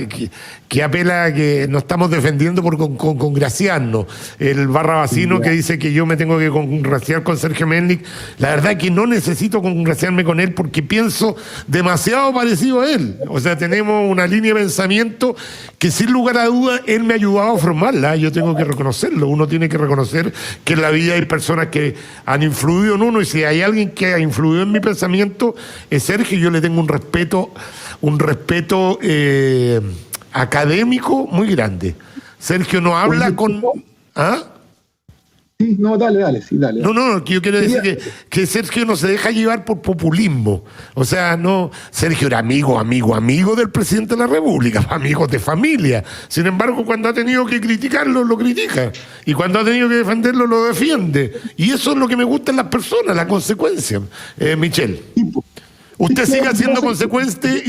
que apela a que nos estamos defendiendo por congraciarnos. El Barrabasino que dice que yo me tengo que congraciar con Sergio Melnik. La verdad que no necesito congraciarme con él porque pienso demasiado parecido a él. O sea, tenemos una línea de pensamiento que sin lugar a dudas él me ha ayudado a formarla. Yo tengo que reconocerlo. Uno tiene que reconocer que en la vida hay personas que han influido en uno, y si hay alguien que ha influido en mi pensamiento es Sergio. Yo le tengo un respeto académico muy grande. Sergio no habla con... ¿Ah? Sí, no, dale. No, yo quiero decir que Sergio no se deja llevar por populismo. O sea, no, Sergio era amigo del presidente de la República, amigos de familia. Sin embargo, cuando ha tenido que criticarlo, lo critica. Y cuando ha tenido que defenderlo, lo defiende. Y eso es lo que me gusta en las personas, la consecuencia. Michelle, usted siga siendo consecuente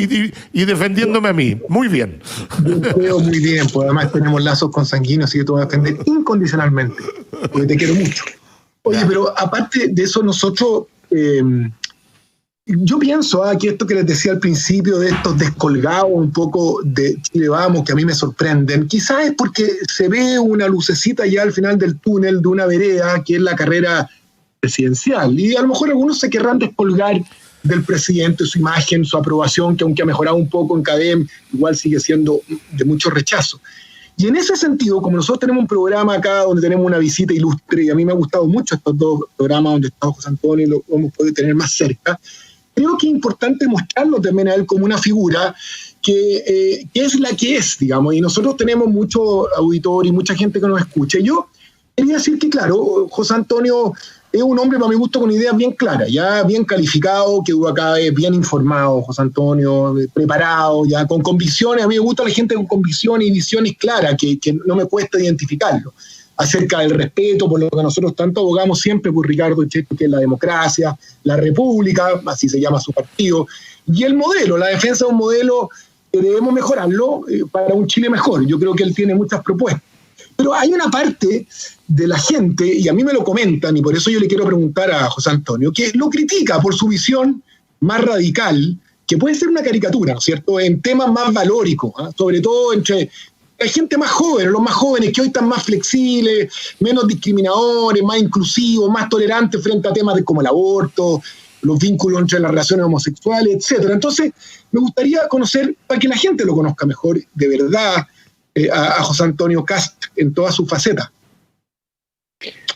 y defendiéndome a mí. Muy bien. Yo creo muy bien, pues además tenemos lazos consanguíneos, así que te voy a defender incondicionalmente, porque te quiero mucho. Oye, pero aparte de eso, nosotros, yo pienso que esto que les decía al principio, de estos descolgados un poco de Chile Vamos, que a mí me sorprenden, quizás es porque se ve una lucecita ya al final del túnel de una vereda, que es la carrera presidencial, y a lo mejor algunos se querrán descolgar del presidente, su imagen, su aprobación, que aunque ha mejorado un poco en CADEM, igual sigue siendo de mucho rechazo. Y en ese sentido, como nosotros tenemos un programa acá donde tenemos una visita ilustre, y a mí me ha gustado mucho estos dos programas donde está José Antonio y lo hemos podido tener más cerca, creo que es importante mostrarlo también a él como una figura que es la que es, digamos, y nosotros tenemos mucho auditor y mucha gente que nos escucha. Y yo quería decir que, claro, José Antonio es un hombre, para mi gusto, con ideas bien claras, ya bien calificado, que acá es bien informado, José Antonio, preparado, ya con convicciones. A mí me gusta la gente con convicciones y visiones claras, que no me cuesta identificarlo, acerca del respeto, por lo que nosotros tanto abogamos siempre por Ricardo Checho, que es la democracia, la república, así se llama su partido, y el modelo, la defensa de un modelo que debemos mejorarlo para un Chile mejor. Yo creo que él tiene muchas propuestas. Pero hay una parte de la gente, y a mí me lo comentan, y por eso yo le quiero preguntar a José Antonio, que lo critica por su visión más radical, que puede ser una caricatura, ¿no es cierto?, en temas más valóricos, sobre todo entre la gente más joven, los más jóvenes que hoy están más flexibles, menos discriminadores, más inclusivos, más tolerantes frente a temas como el aborto, los vínculos entre las relaciones homosexuales, etcétera. Entonces, me gustaría conocer, para que la gente lo conozca mejor, de verdad, a José Antonio Kast en todas sus facetas.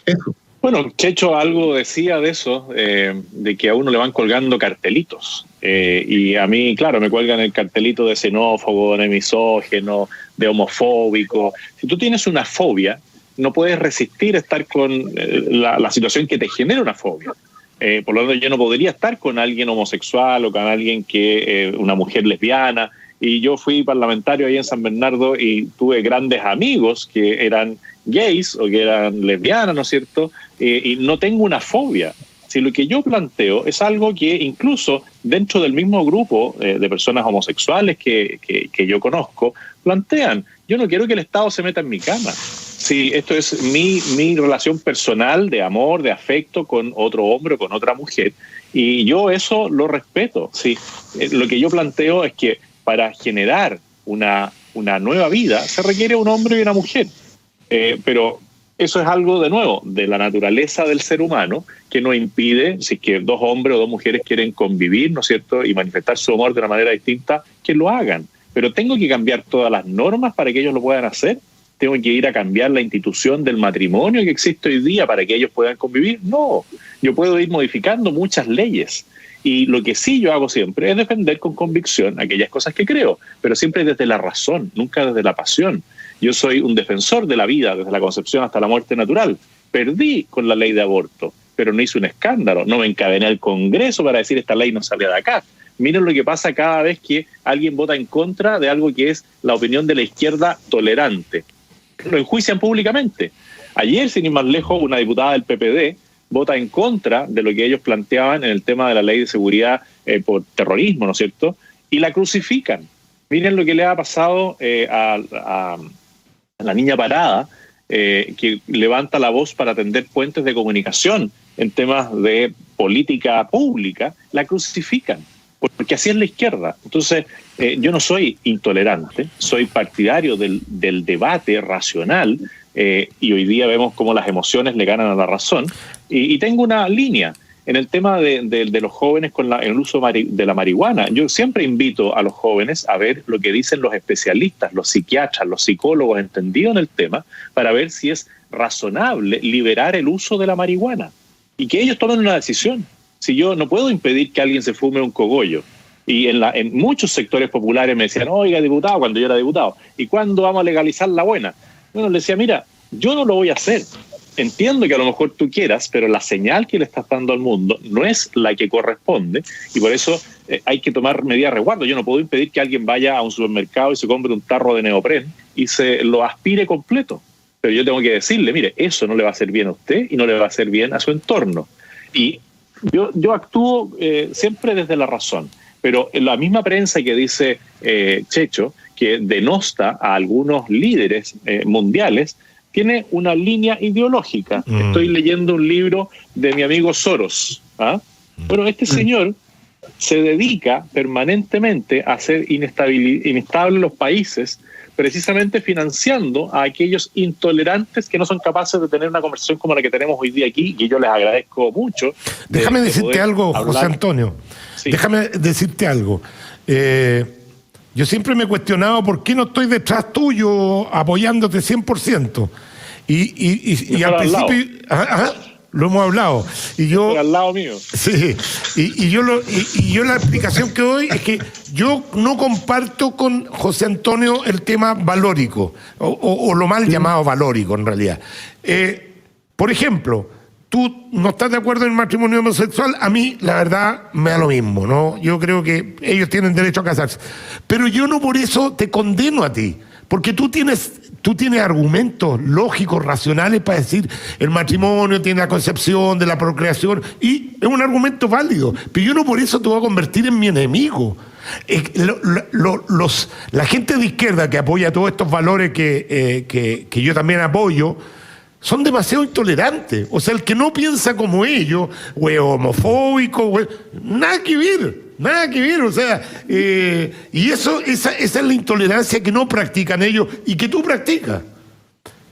Eso. Bueno, Checho algo decía de eso, de que a uno le van colgando cartelitos. Y a mí, claro, me cuelgan el cartelito de xenófobo, de misógeno, de homofóbico. Si tú tienes una fobia, no puedes resistir estar con la situación que te genera una fobia. Por lo tanto, yo no podría estar con alguien homosexual o con alguien que una mujer lesbiana. Y yo fui parlamentario ahí en San Bernardo y tuve grandes amigos que eran gays o que eran lesbianas, ¿no es cierto? Y no tengo una fobia. Si lo que yo planteo es algo que incluso dentro del mismo grupo de personas homosexuales que yo conozco, plantean, yo no quiero que el Estado se meta en mi cama. Sí, esto es mi relación personal de amor, de afecto con otro hombre o con otra mujer. Y yo eso lo respeto. Sí, lo que yo planteo es que para generar una nueva vida se requiere un hombre y una mujer. Pero eso es algo, de nuevo, de la naturaleza del ser humano, que no impide, si es que dos hombres o dos mujeres quieren convivir, ¿no es cierto?, y manifestar su amor de una manera distinta, que lo hagan. Pero tengo que cambiar todas las normas para que ellos lo puedan hacer. Tengo que ir a cambiar la institución del matrimonio que existe hoy día para que ellos puedan convivir. No, yo puedo ir modificando muchas leyes. Y lo que sí yo hago siempre es defender con convicción aquellas cosas que creo, pero siempre desde la razón, nunca desde la pasión. Yo soy un defensor de la vida, desde la concepción hasta la muerte natural. Perdí con la ley de aborto, pero no hice un escándalo, no me encadené al Congreso para decir esta ley no sale de acá. Miren lo que pasa cada vez que alguien vota en contra de algo que es la opinión de la izquierda tolerante. Lo enjuician públicamente. Ayer, sin ir más lejos, una diputada del PPD vota en contra de lo que ellos planteaban en el tema de la ley de seguridad por terrorismo, ¿no es cierto? Y la crucifican. Miren lo que le ha pasado a la niña parada, que levanta la voz para tender puentes de comunicación en temas de política pública, la crucifican, porque así es la izquierda. Entonces, yo no soy intolerante, soy partidario del debate racional, y hoy día vemos cómo las emociones le ganan a la razón, y tengo una línea en el tema de los jóvenes con el uso de la marihuana. Yo siempre invito a los jóvenes a ver lo que dicen los especialistas, los psiquiatras, los psicólogos entendidos en el tema, para ver si es razonable liberar el uso de la marihuana y que ellos tomen una decisión. Si yo no puedo impedir que alguien se fume un cogollo, y en muchos sectores populares me decían, oiga, diputado, cuando yo era diputado, ¿y cuándo vamos a legalizar la buena? Bueno, le decía, mira, yo no lo voy a hacer. Entiendo que a lo mejor tú quieras, pero la señal que le estás dando al mundo no es la que corresponde, y por eso hay que tomar medidas de resguardo. Yo no puedo impedir que alguien vaya a un supermercado y se compre un tarro de neopren y se lo aspire completo. Pero yo tengo que decirle, mire, eso no le va a hacer bien a usted y no le va a hacer bien a su entorno. Y yo actúo siempre desde la razón, pero en la misma prensa que dice Checho, que denosta a algunos líderes mundiales, tiene una línea ideológica. Estoy leyendo un libro de mi amigo Soros. Bueno, este señor se dedica permanentemente a hacer inestables los países, precisamente financiando a aquellos intolerantes que no son capaces de tener una conversación como la que tenemos hoy día aquí, y yo les agradezco mucho. Déjame decirte algo, José Antonio. Sí. Déjame decirte algo. Yo siempre me he cuestionado por qué no estoy detrás tuyo apoyándote 100%. Y al principio... Lo hemos hablado. Y yo, al lado mío. Sí. Y yo la explicación que doy es que yo no comparto con José Antonio el tema valórico, o lo mal llamado valórico en realidad. Por ejemplo, tú no estás de acuerdo en el matrimonio homosexual, a mí la verdad me da lo mismo, ¿no? Yo creo que ellos tienen derecho a casarse. Pero yo no por eso te condeno a ti, porque tú tienes argumentos lógicos, racionales para decir el matrimonio tiene la concepción de la procreación, y es un argumento válido, pero yo no por eso te voy a convertir en mi enemigo. La gente de izquierda que apoya todos estos valores que yo también apoyo, son demasiado intolerantes. O sea, el que no piensa como ellos, o es homofóbico, nada que ver, o sea, y esa es la intolerancia que no practican ellos y que tú practicas,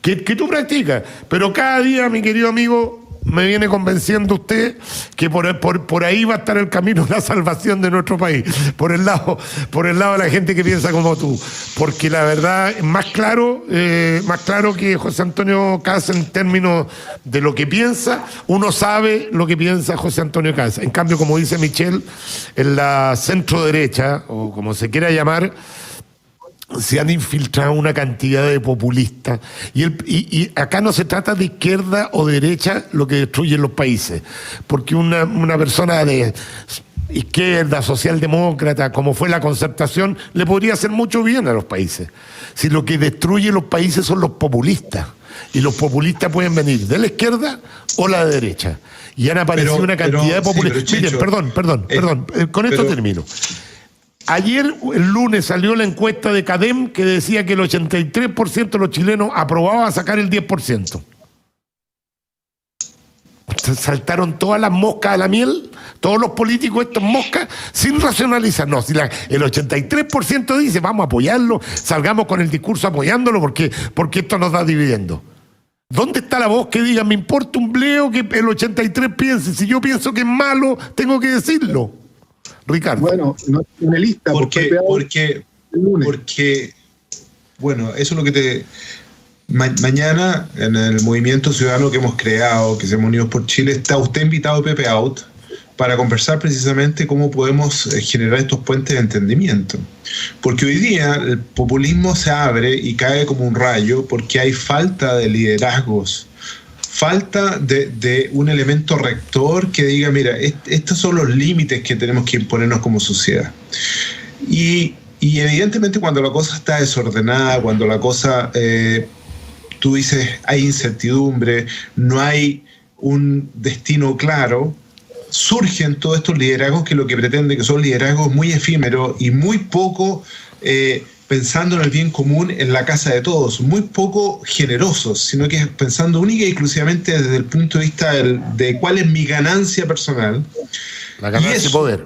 que tú practicas. Pero cada día, mi querido amigo, me viene convenciendo usted que por ahí va a estar el camino de la salvación de nuestro país, por el lado de la gente que piensa como tú, porque la verdad, más claro que José Antonio Kast en términos de lo que piensa, uno sabe lo que piensa José Antonio Kast. En cambio, como dice Michel, en la centro derecha, o como se quiera llamar, se han infiltrado una cantidad de populistas, y acá no se trata de izquierda o derecha lo que destruye los países, porque una persona de izquierda, socialdemócrata, como fue la Concertación, le podría hacer mucho bien a los países. Si lo que destruye los países son los populistas, y los populistas pueden venir de la izquierda o la derecha, y han aparecido una cantidad de populistas. Sí, miren, perdón, con esto termino. Ayer, el lunes, salió la encuesta de CADEM que decía que el 83% de los chilenos aprobaba sacar el 10%. Saltaron todas las moscas a la miel, todos los políticos estos moscas, sin racionalizar. No, si el 83% dice, vamos a apoyarlo, salgamos con el discurso apoyándolo porque esto nos da dividendo. ¿Dónde está la voz que diga, me importa un bleo que el 83% piense? Si yo pienso que es malo, tengo que decirlo. Ricardo. Bueno, no tiene lista. Porque bueno, eso es lo que te... Mañana, en el movimiento ciudadano que hemos creado, que se llama Unidos por Chile, está usted invitado a Pepe Out para conversar precisamente cómo podemos generar estos puentes de entendimiento. Porque hoy día el populismo se abre y cae como un rayo porque hay falta de liderazgos, falta de un elemento rector que diga, mira, estos son los límites que tenemos que imponernos como sociedad. Y evidentemente cuando la cosa está desordenada, cuando la cosa, tú dices, hay incertidumbre, no hay un destino claro, surgen todos estos liderazgos que lo que pretenden que son liderazgos muy efímeros y muy poco pensando en el bien común en la casa de todos, muy poco generosos, sino que pensando única y exclusivamente desde el punto de vista de cuál es mi ganancia personal. La ganancia y poder.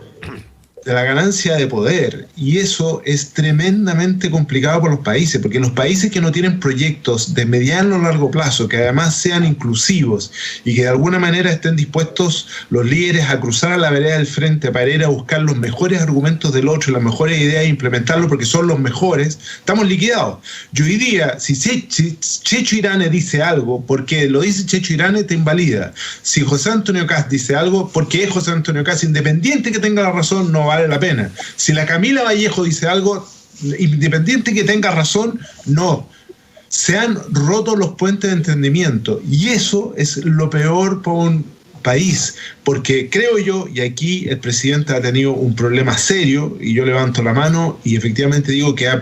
la ganancia de poder, y eso es tremendamente complicado para los países, porque los países que no tienen proyectos de mediano o largo plazo, que además sean inclusivos y que de alguna manera estén dispuestos los líderes a cruzar a la vereda del frente para ir a buscar los mejores argumentos del otro, las mejores ideas e implementarlo porque son los mejores, estamos liquidados. Yo hoy día, si Checho Irane dice algo, porque lo dice Checho Irane, te invalida. Si José Antonio Kast dice algo, porque es José Antonio Kast, independiente que tenga la razón, no vale la pena. Si la Camila Vallejo dice algo, independiente que tenga razón, no. Se han roto los puentes de entendimiento, y eso es lo peor para un país, porque creo yo, y aquí el presidente ha tenido un problema serio, y yo levanto la mano y efectivamente digo que ha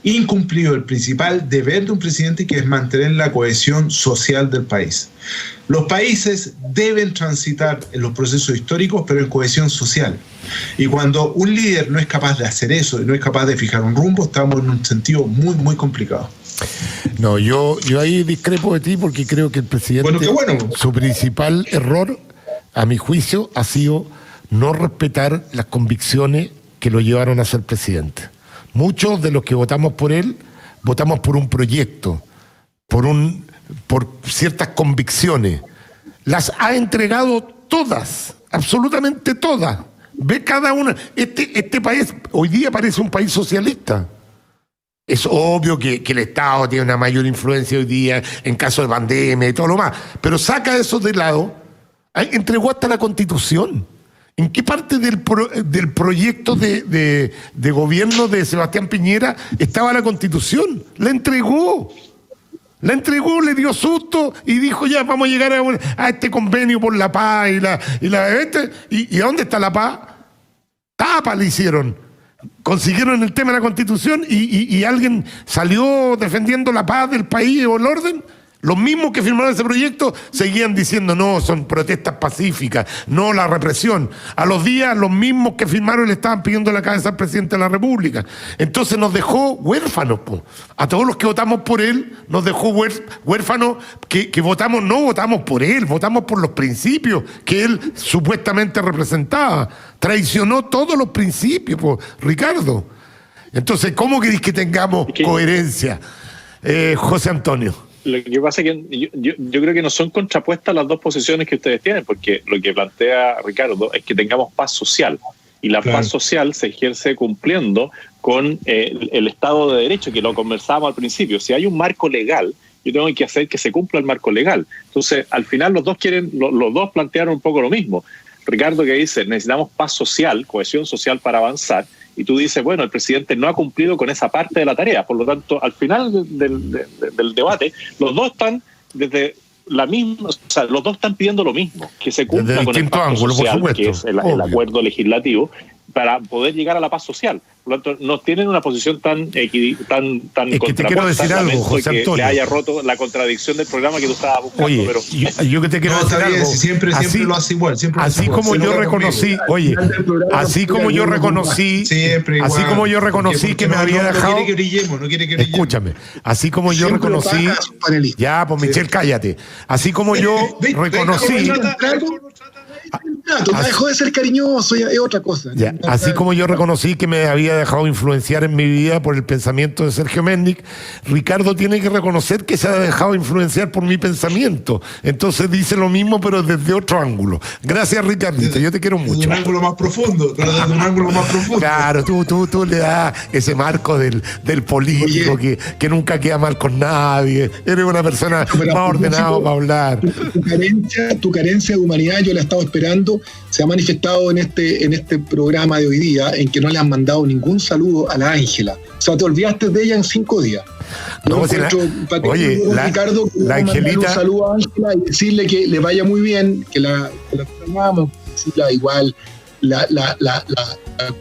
incumplido el principal deber de un presidente, que es mantener la cohesión social del país. Los países deben transitar en los procesos históricos, pero en cohesión social. Y cuando un líder no es capaz de hacer eso, y no es capaz de fijar un rumbo, estamos en un sentido muy, muy complicado. No, yo ahí discrepo de ti, porque creo que el presidente, su principal error, a mi juicio, ha sido no respetar las convicciones que lo llevaron a ser presidente. Muchos de los que votamos por él, votamos por un proyecto, por ciertas convicciones. Las ha entregado todas, absolutamente todas. Ve cada una. Este país hoy día parece un país socialista. Es obvio que el Estado tiene una mayor influencia hoy día en caso de pandemia y todo lo más, pero saca eso de lado, entregó hasta la Constitución. ¿En qué parte del proyecto de gobierno de Sebastián Piñera estaba la Constitución? La entregó, le dio susto y dijo: ya vamos a llegar a este convenio por la paz ¿y dónde está la paz? Tapa le hicieron. Consiguieron el tema de la Constitución y alguien salió defendiendo la paz del país o el orden. Los mismos que firmaron ese proyecto seguían diciendo: no, son protestas pacíficas, no la represión. A los días, los mismos que firmaron le estaban pidiendo la cabeza al presidente de la República. Entonces nos dejó huérfanos, po. A todos los que votamos por él, nos dejó huérfanos que no votamos por él, votamos por los principios que él supuestamente representaba. Traicionó todos los principios, po, Ricardo. Entonces, ¿cómo querés que tengamos coherencia, José Antonio? Lo que pasa es que yo creo que no son contrapuestas las dos posiciones que ustedes tienen, porque lo que plantea Ricardo es que tengamos paz social, y la paz social se ejerce cumpliendo con el Estado de Derecho, que lo conversábamos al principio. Si hay un marco legal, yo tengo que hacer que se cumpla el marco legal. Entonces, al final los dos plantearon un poco lo mismo. Ricardo, que dice: necesitamos paz social, cohesión social para avanzar. Y tú dices: bueno, el presidente no ha cumplido con esa parte de la tarea. Por lo tanto, al final del debate, los dos están desde la misma, o sea, los dos están pidiendo lo mismo, que se cumpla con el pacto social, que es el acuerdo legislativo, para poder llegar a la paz social. Por lo tanto, no tienen una posición tan es que te quiero decir algo, José Antonio, que le haya roto la contradicción del programa que tú estabas buscando. Oye, pero yo que te quiero decir algo. Siempre lo hace igual. Así como yo reconocí, así como yo reconocí que me había dejado. No quiere que brillemos. Escúchame, así como yo reconocí. Ya, pues Michelle, cállate. Así como yo reconocí. No dejó de ser cariñoso, es otra cosa. Ya, así como yo reconocí que me había dejado influenciar en mi vida por el pensamiento de Sergio Mendic, Ricardo tiene que reconocer que se ha dejado influenciar por mi pensamiento. Entonces dice lo mismo, pero desde otro ángulo. Gracias, Ricardito, yo te quiero mucho. Desde un ángulo más profundo, Claro, tú le das ese marco del político que nunca queda mal con nadie. Eres una persona más ordenada para hablar. Tu carencia de humanidad yo la he estado esperando, se ha manifestado en este programa de hoy día, en que no le han mandado ningún saludo a la Ángela. O sea, te olvidaste de ella en 5 días. Ricardo, la Angelita, un saludo a Ángela y decirle que le vaya muy bien, que la amamos, igual la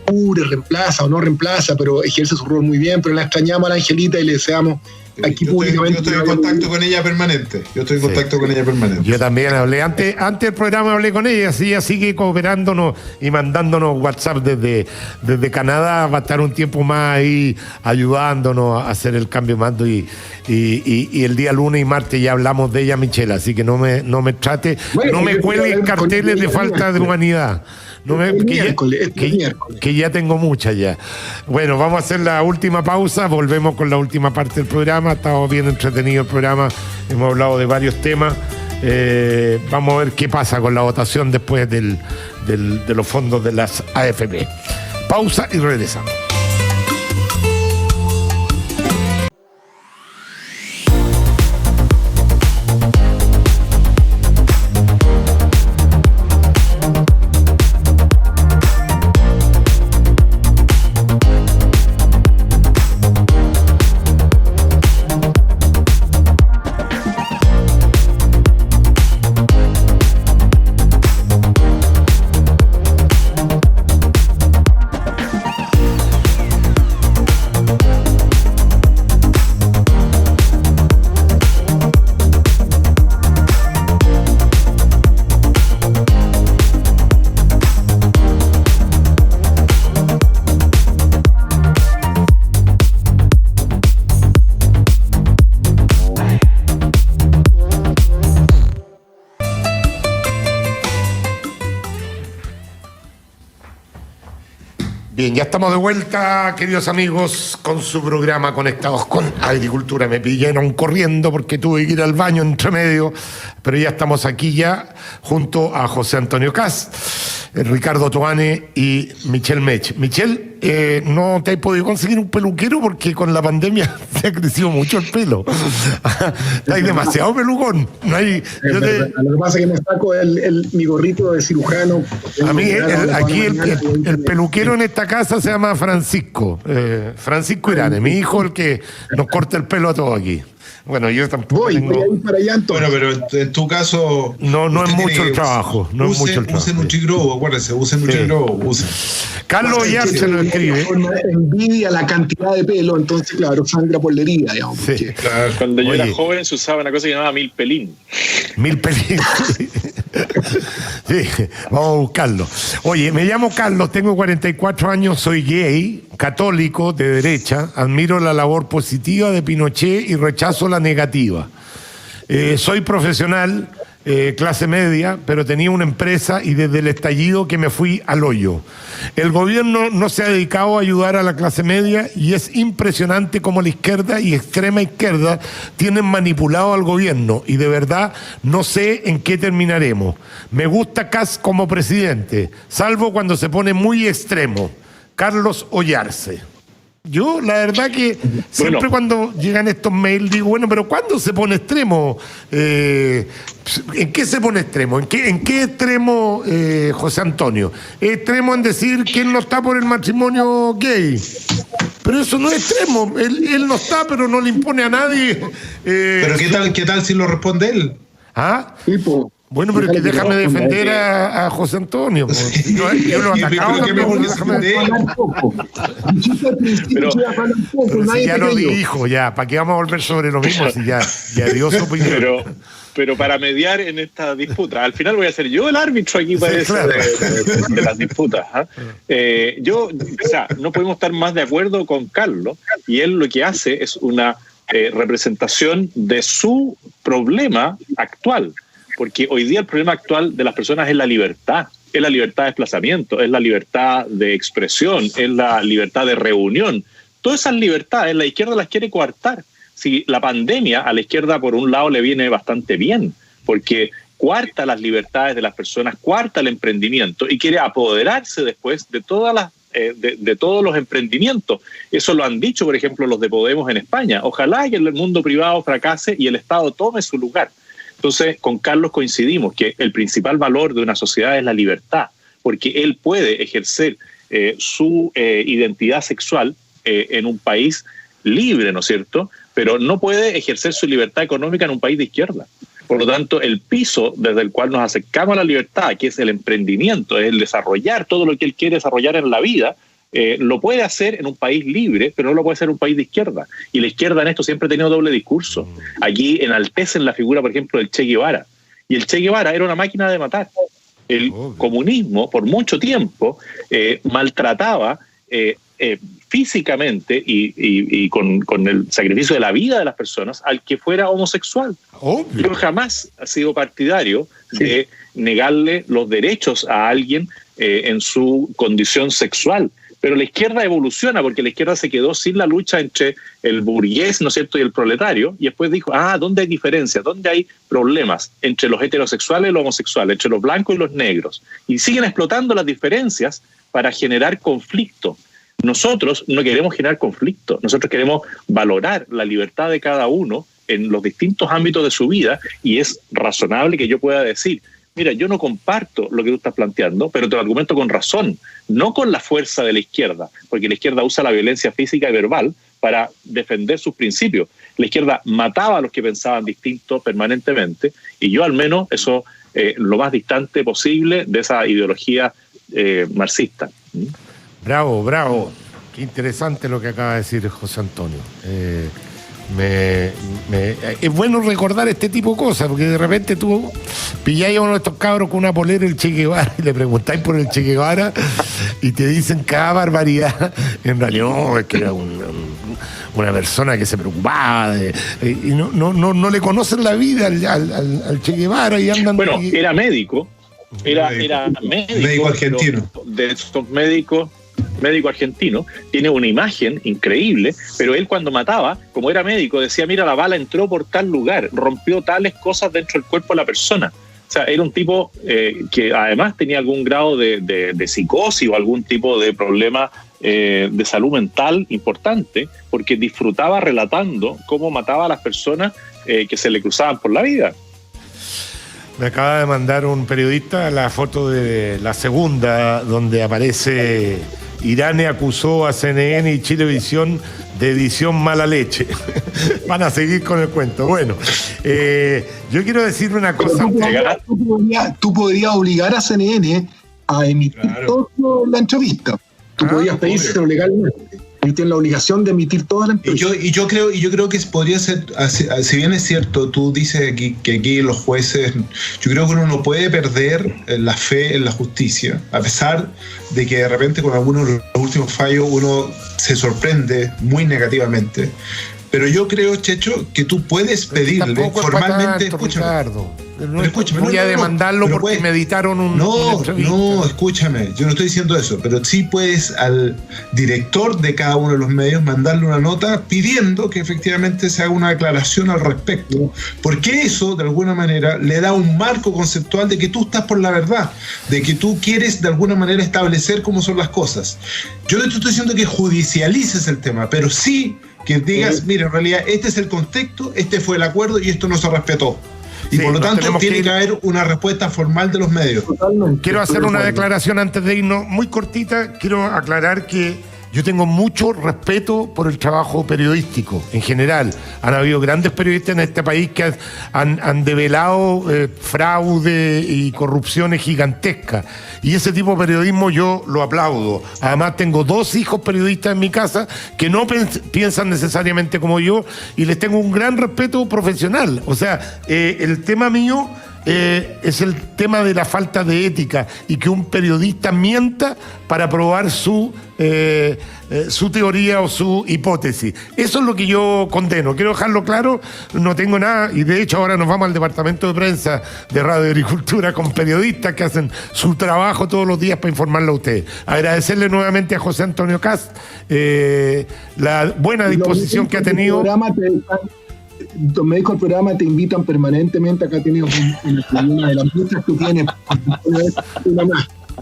cubre, reemplaza o no reemplaza, pero ejerce su rol muy bien, pero la extrañamos a la Angelita y le deseamos aquí públicamente. Yo estoy en contacto con ella permanente. Yo también hablé, antes del programa hablé con ella, ella sigue cooperándonos y mandándonos WhatsApp desde Canadá. Va a estar un tiempo más ahí ayudándonos a hacer el cambio de mando y el día lunes y martes ya hablamos de ella, Michelle, así que no me trate, no me cuelguen carteles de falta de humanidad. que ya tengo muchas ya. Bueno, vamos a hacer la última pausa, volvemos con la última parte del programa. Ha estado bien entretenido el programa, hemos hablado de varios temas. Vamos a ver qué pasa con la votación después de los fondos de las AFP. Pausa y regresamos. Bien, ya estamos de vuelta, queridos amigos, con su programa Conectados con Agricultura. Me pillaron corriendo porque tuve que ir al baño entre medio, pero ya estamos aquí ya junto a José Antonio Kast, Ricardo Toane y Michelle Mech. Michelle, no te has podido conseguir un peluquero porque con la pandemia se ha crecido mucho el pelo. Hay demasiado pelucón. No hay, Lo que pasa es que me saco mi gorrito de cirujano. A mí, aquí el peluquero en esta casa se llama Francisco. Francisco Irane, mi hijo, el que nos corta el pelo a todos aquí. Bueno, yo tampoco voy a ir para allá entonces. Bueno, pero en tu caso... No es mucho el trabajo. No es mucho el trabajo. Usen Nutrigrow, acuérdense, usen Nutrigrow, usen. Carlos Ollar se lo escribe. Envidia la cantidad de pelo, entonces, claro, sangra por la herida, digamos. Sí, claro. Cuando yo era joven se usaba una cosa que se llamaba milpelín. Milpelín. Sí, vamos a buscarlo. Oye, me llamo Carlos, tengo 44 años, soy gay, católico, de derecha, admiro la labor positiva de Pinochet y rechazo la negativa. Soy profesional, clase media, pero tenía una empresa y desde el estallido que me fui al hoyo. El gobierno no se ha dedicado a ayudar a la clase media y es impresionante cómo la izquierda y extrema izquierda tienen manipulado al gobierno y de verdad no sé en qué terminaremos. Me gusta Kast como presidente, salvo cuando se pone muy extremo. Carlos Ollarse. Yo, la verdad que siempre cuando llegan estos mails digo, bueno, pero ¿cuándo se pone extremo? ¿En qué se pone extremo? ¿En qué extremo, José Antonio? ¿Extremo en decir que él no está por el matrimonio gay? Pero eso no es extremo. Él no está, pero no le impone a nadie. ¿Pero qué tal si lo responde él? ¿Ah? Bueno, pero que déjame defender a José Antonio. Yo lo atacaba. Pero si ya lo dijo, ya. ¿Para qué vamos a volver sobre lo mismo si ya dio su opinión? Pero para mediar en esta disputa, al final voy a ser yo el árbitro aquí para eso de las disputas. No podemos estar más de acuerdo con Carlos, y él lo que hace es una representación de su problema actual. Porque hoy día el problema actual de las personas es la libertad de desplazamiento, es la libertad de expresión, es la libertad de reunión. Todas esas libertades la izquierda las quiere coartar. Si la pandemia a la izquierda por un lado le viene bastante bien, porque coarta las libertades de las personas, coarta el emprendimiento y quiere apoderarse después de todas de todos los emprendimientos. Eso lo han dicho, por ejemplo, los de Podemos en España. Ojalá que el mundo privado fracase y el Estado tome su lugar. Entonces, con Carlos coincidimos que el principal valor de una sociedad es la libertad, porque él puede ejercer su identidad sexual en un país libre, ¿no es cierto?, pero no puede ejercer su libertad económica en un país de izquierda. Por lo tanto, el piso desde el cual nos acercamos a la libertad, que es el emprendimiento, es el desarrollar todo lo que él quiere desarrollar en la vida, lo puede hacer en un país libre, pero no lo puede hacer en un país de izquierda. Y la izquierda en esto siempre ha tenido doble discurso. Aquí enaltecen la figura, por ejemplo, del Che Guevara. Y el Che Guevara era una máquina de matar. El comunismo, por mucho tiempo, maltrataba físicamente y con el sacrificio de la vida de las personas al que fuera homosexual. Yo jamás he sido partidario de negarle los derechos a alguien en su condición sexual. Pero la izquierda evoluciona, porque la izquierda se quedó sin la lucha entre el burgués, ¿no es cierto?, y el proletario, y después dijo, ¿dónde hay diferencias? ¿Dónde hay problemas entre los heterosexuales y los homosexuales, entre los blancos y los negros? Y siguen explotando las diferencias para generar conflicto. Nosotros no queremos generar conflicto, nosotros queremos valorar la libertad de cada uno en los distintos ámbitos de su vida, y es razonable que yo pueda decir, mira, yo no comparto lo que tú estás planteando, pero te lo argumento con razón, no con la fuerza de la izquierda, porque la izquierda usa la violencia física y verbal para defender sus principios. La izquierda mataba a los que pensaban distinto permanentemente, y yo al menos eso lo más distante posible de esa ideología marxista. Bravo, bravo. Qué interesante lo que acaba de decir José Antonio. Es bueno recordar este tipo de cosas, porque de repente tú pilláis a uno de estos cabros con una polera del Che Guevara y le preguntáis por el Che Guevara y te dicen cada barbaridad. En realidad no, es que era una persona que se preocupaba y no le conocen la vida al Che Guevara y andan... Bueno, era médico. Era médico argentino. De estos médico argentino, tiene una imagen increíble, pero él cuando mataba, como era médico, decía, mira, la bala entró por tal lugar, rompió tales cosas dentro del cuerpo de la persona. O sea, era un tipo que además tenía algún grado de psicosis o algún tipo de problema de salud mental importante, porque disfrutaba relatando cómo mataba a las personas que se le cruzaban por la vida. Me acaba de mandar un periodista la foto de la segunda, donde aparece Irane acusó a CNN y Chilevisión de edición mala leche. Van a seguir con el cuento. Bueno, yo quiero decir una cosa. Tú podrías obligar a CNN a emitir toda la entrevista. Tú podías pedírselo legalmente. Tienen la obligación de emitir toda la entrevista. Y yo creo que podría ser, si bien es cierto, tú dices que aquí los jueces, yo creo que uno no puede perder la fe en la justicia, a pesar de que de repente con algunos de los últimos fallos uno se sorprende muy negativamente. Pero yo creo, Checho, que tú puedes pedirle formalmente... Voy a demandarlo porque me editaron No, escúchame, yo no estoy diciendo eso, pero sí puedes al director de cada uno de los medios mandarle una nota pidiendo que efectivamente se haga una declaración al respecto, porque eso de alguna manera le da un marco conceptual de que tú estás por la verdad, de que tú quieres de alguna manera establecer cómo son las cosas. Yo no te estoy diciendo que judicialices el tema, pero sí que digas, mira, en realidad este es el contexto, este fue el acuerdo y esto no se respetó. Y por lo tanto tiene que haber una respuesta formal de los medios. Quiero hacer una declaración antes de irnos, muy cortita. Quiero aclarar que yo tengo mucho respeto por el trabajo periodístico en general. Han habido grandes periodistas en este país que han develado fraude y corrupciones gigantescas. Y ese tipo de periodismo yo lo aplaudo. Además tengo 2 hijos periodistas en mi casa que no piensan necesariamente como yo y les tengo un gran respeto profesional. O sea, el tema mío... es el tema de la falta de ética y que un periodista mienta para probar su teoría o su hipótesis. Eso es lo que yo condeno. Quiero dejarlo claro, no tengo nada, y de hecho ahora nos vamos al departamento de prensa de Radio Agricultura con periodistas que hacen su trabajo todos los días para informarlo a ustedes. Agradecerle nuevamente a José Antonio Kast la buena disposición que ha tenido. Los médicos del programa te invitan permanentemente. Acá tienes una de las muchas que tienes.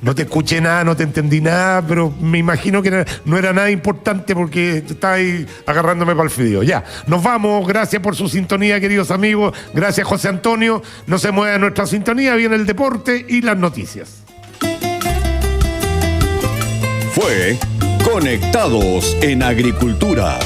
No te escuché nada, no te entendí nada, pero me imagino que no era nada importante porque estaba ahí agarrándome para el fideo. Ya, nos vamos. Gracias por su sintonía, queridos amigos. Gracias, José Antonio. No se mueva nuestra sintonía. Viene el deporte y las noticias. Fue Conectados en Agricultura.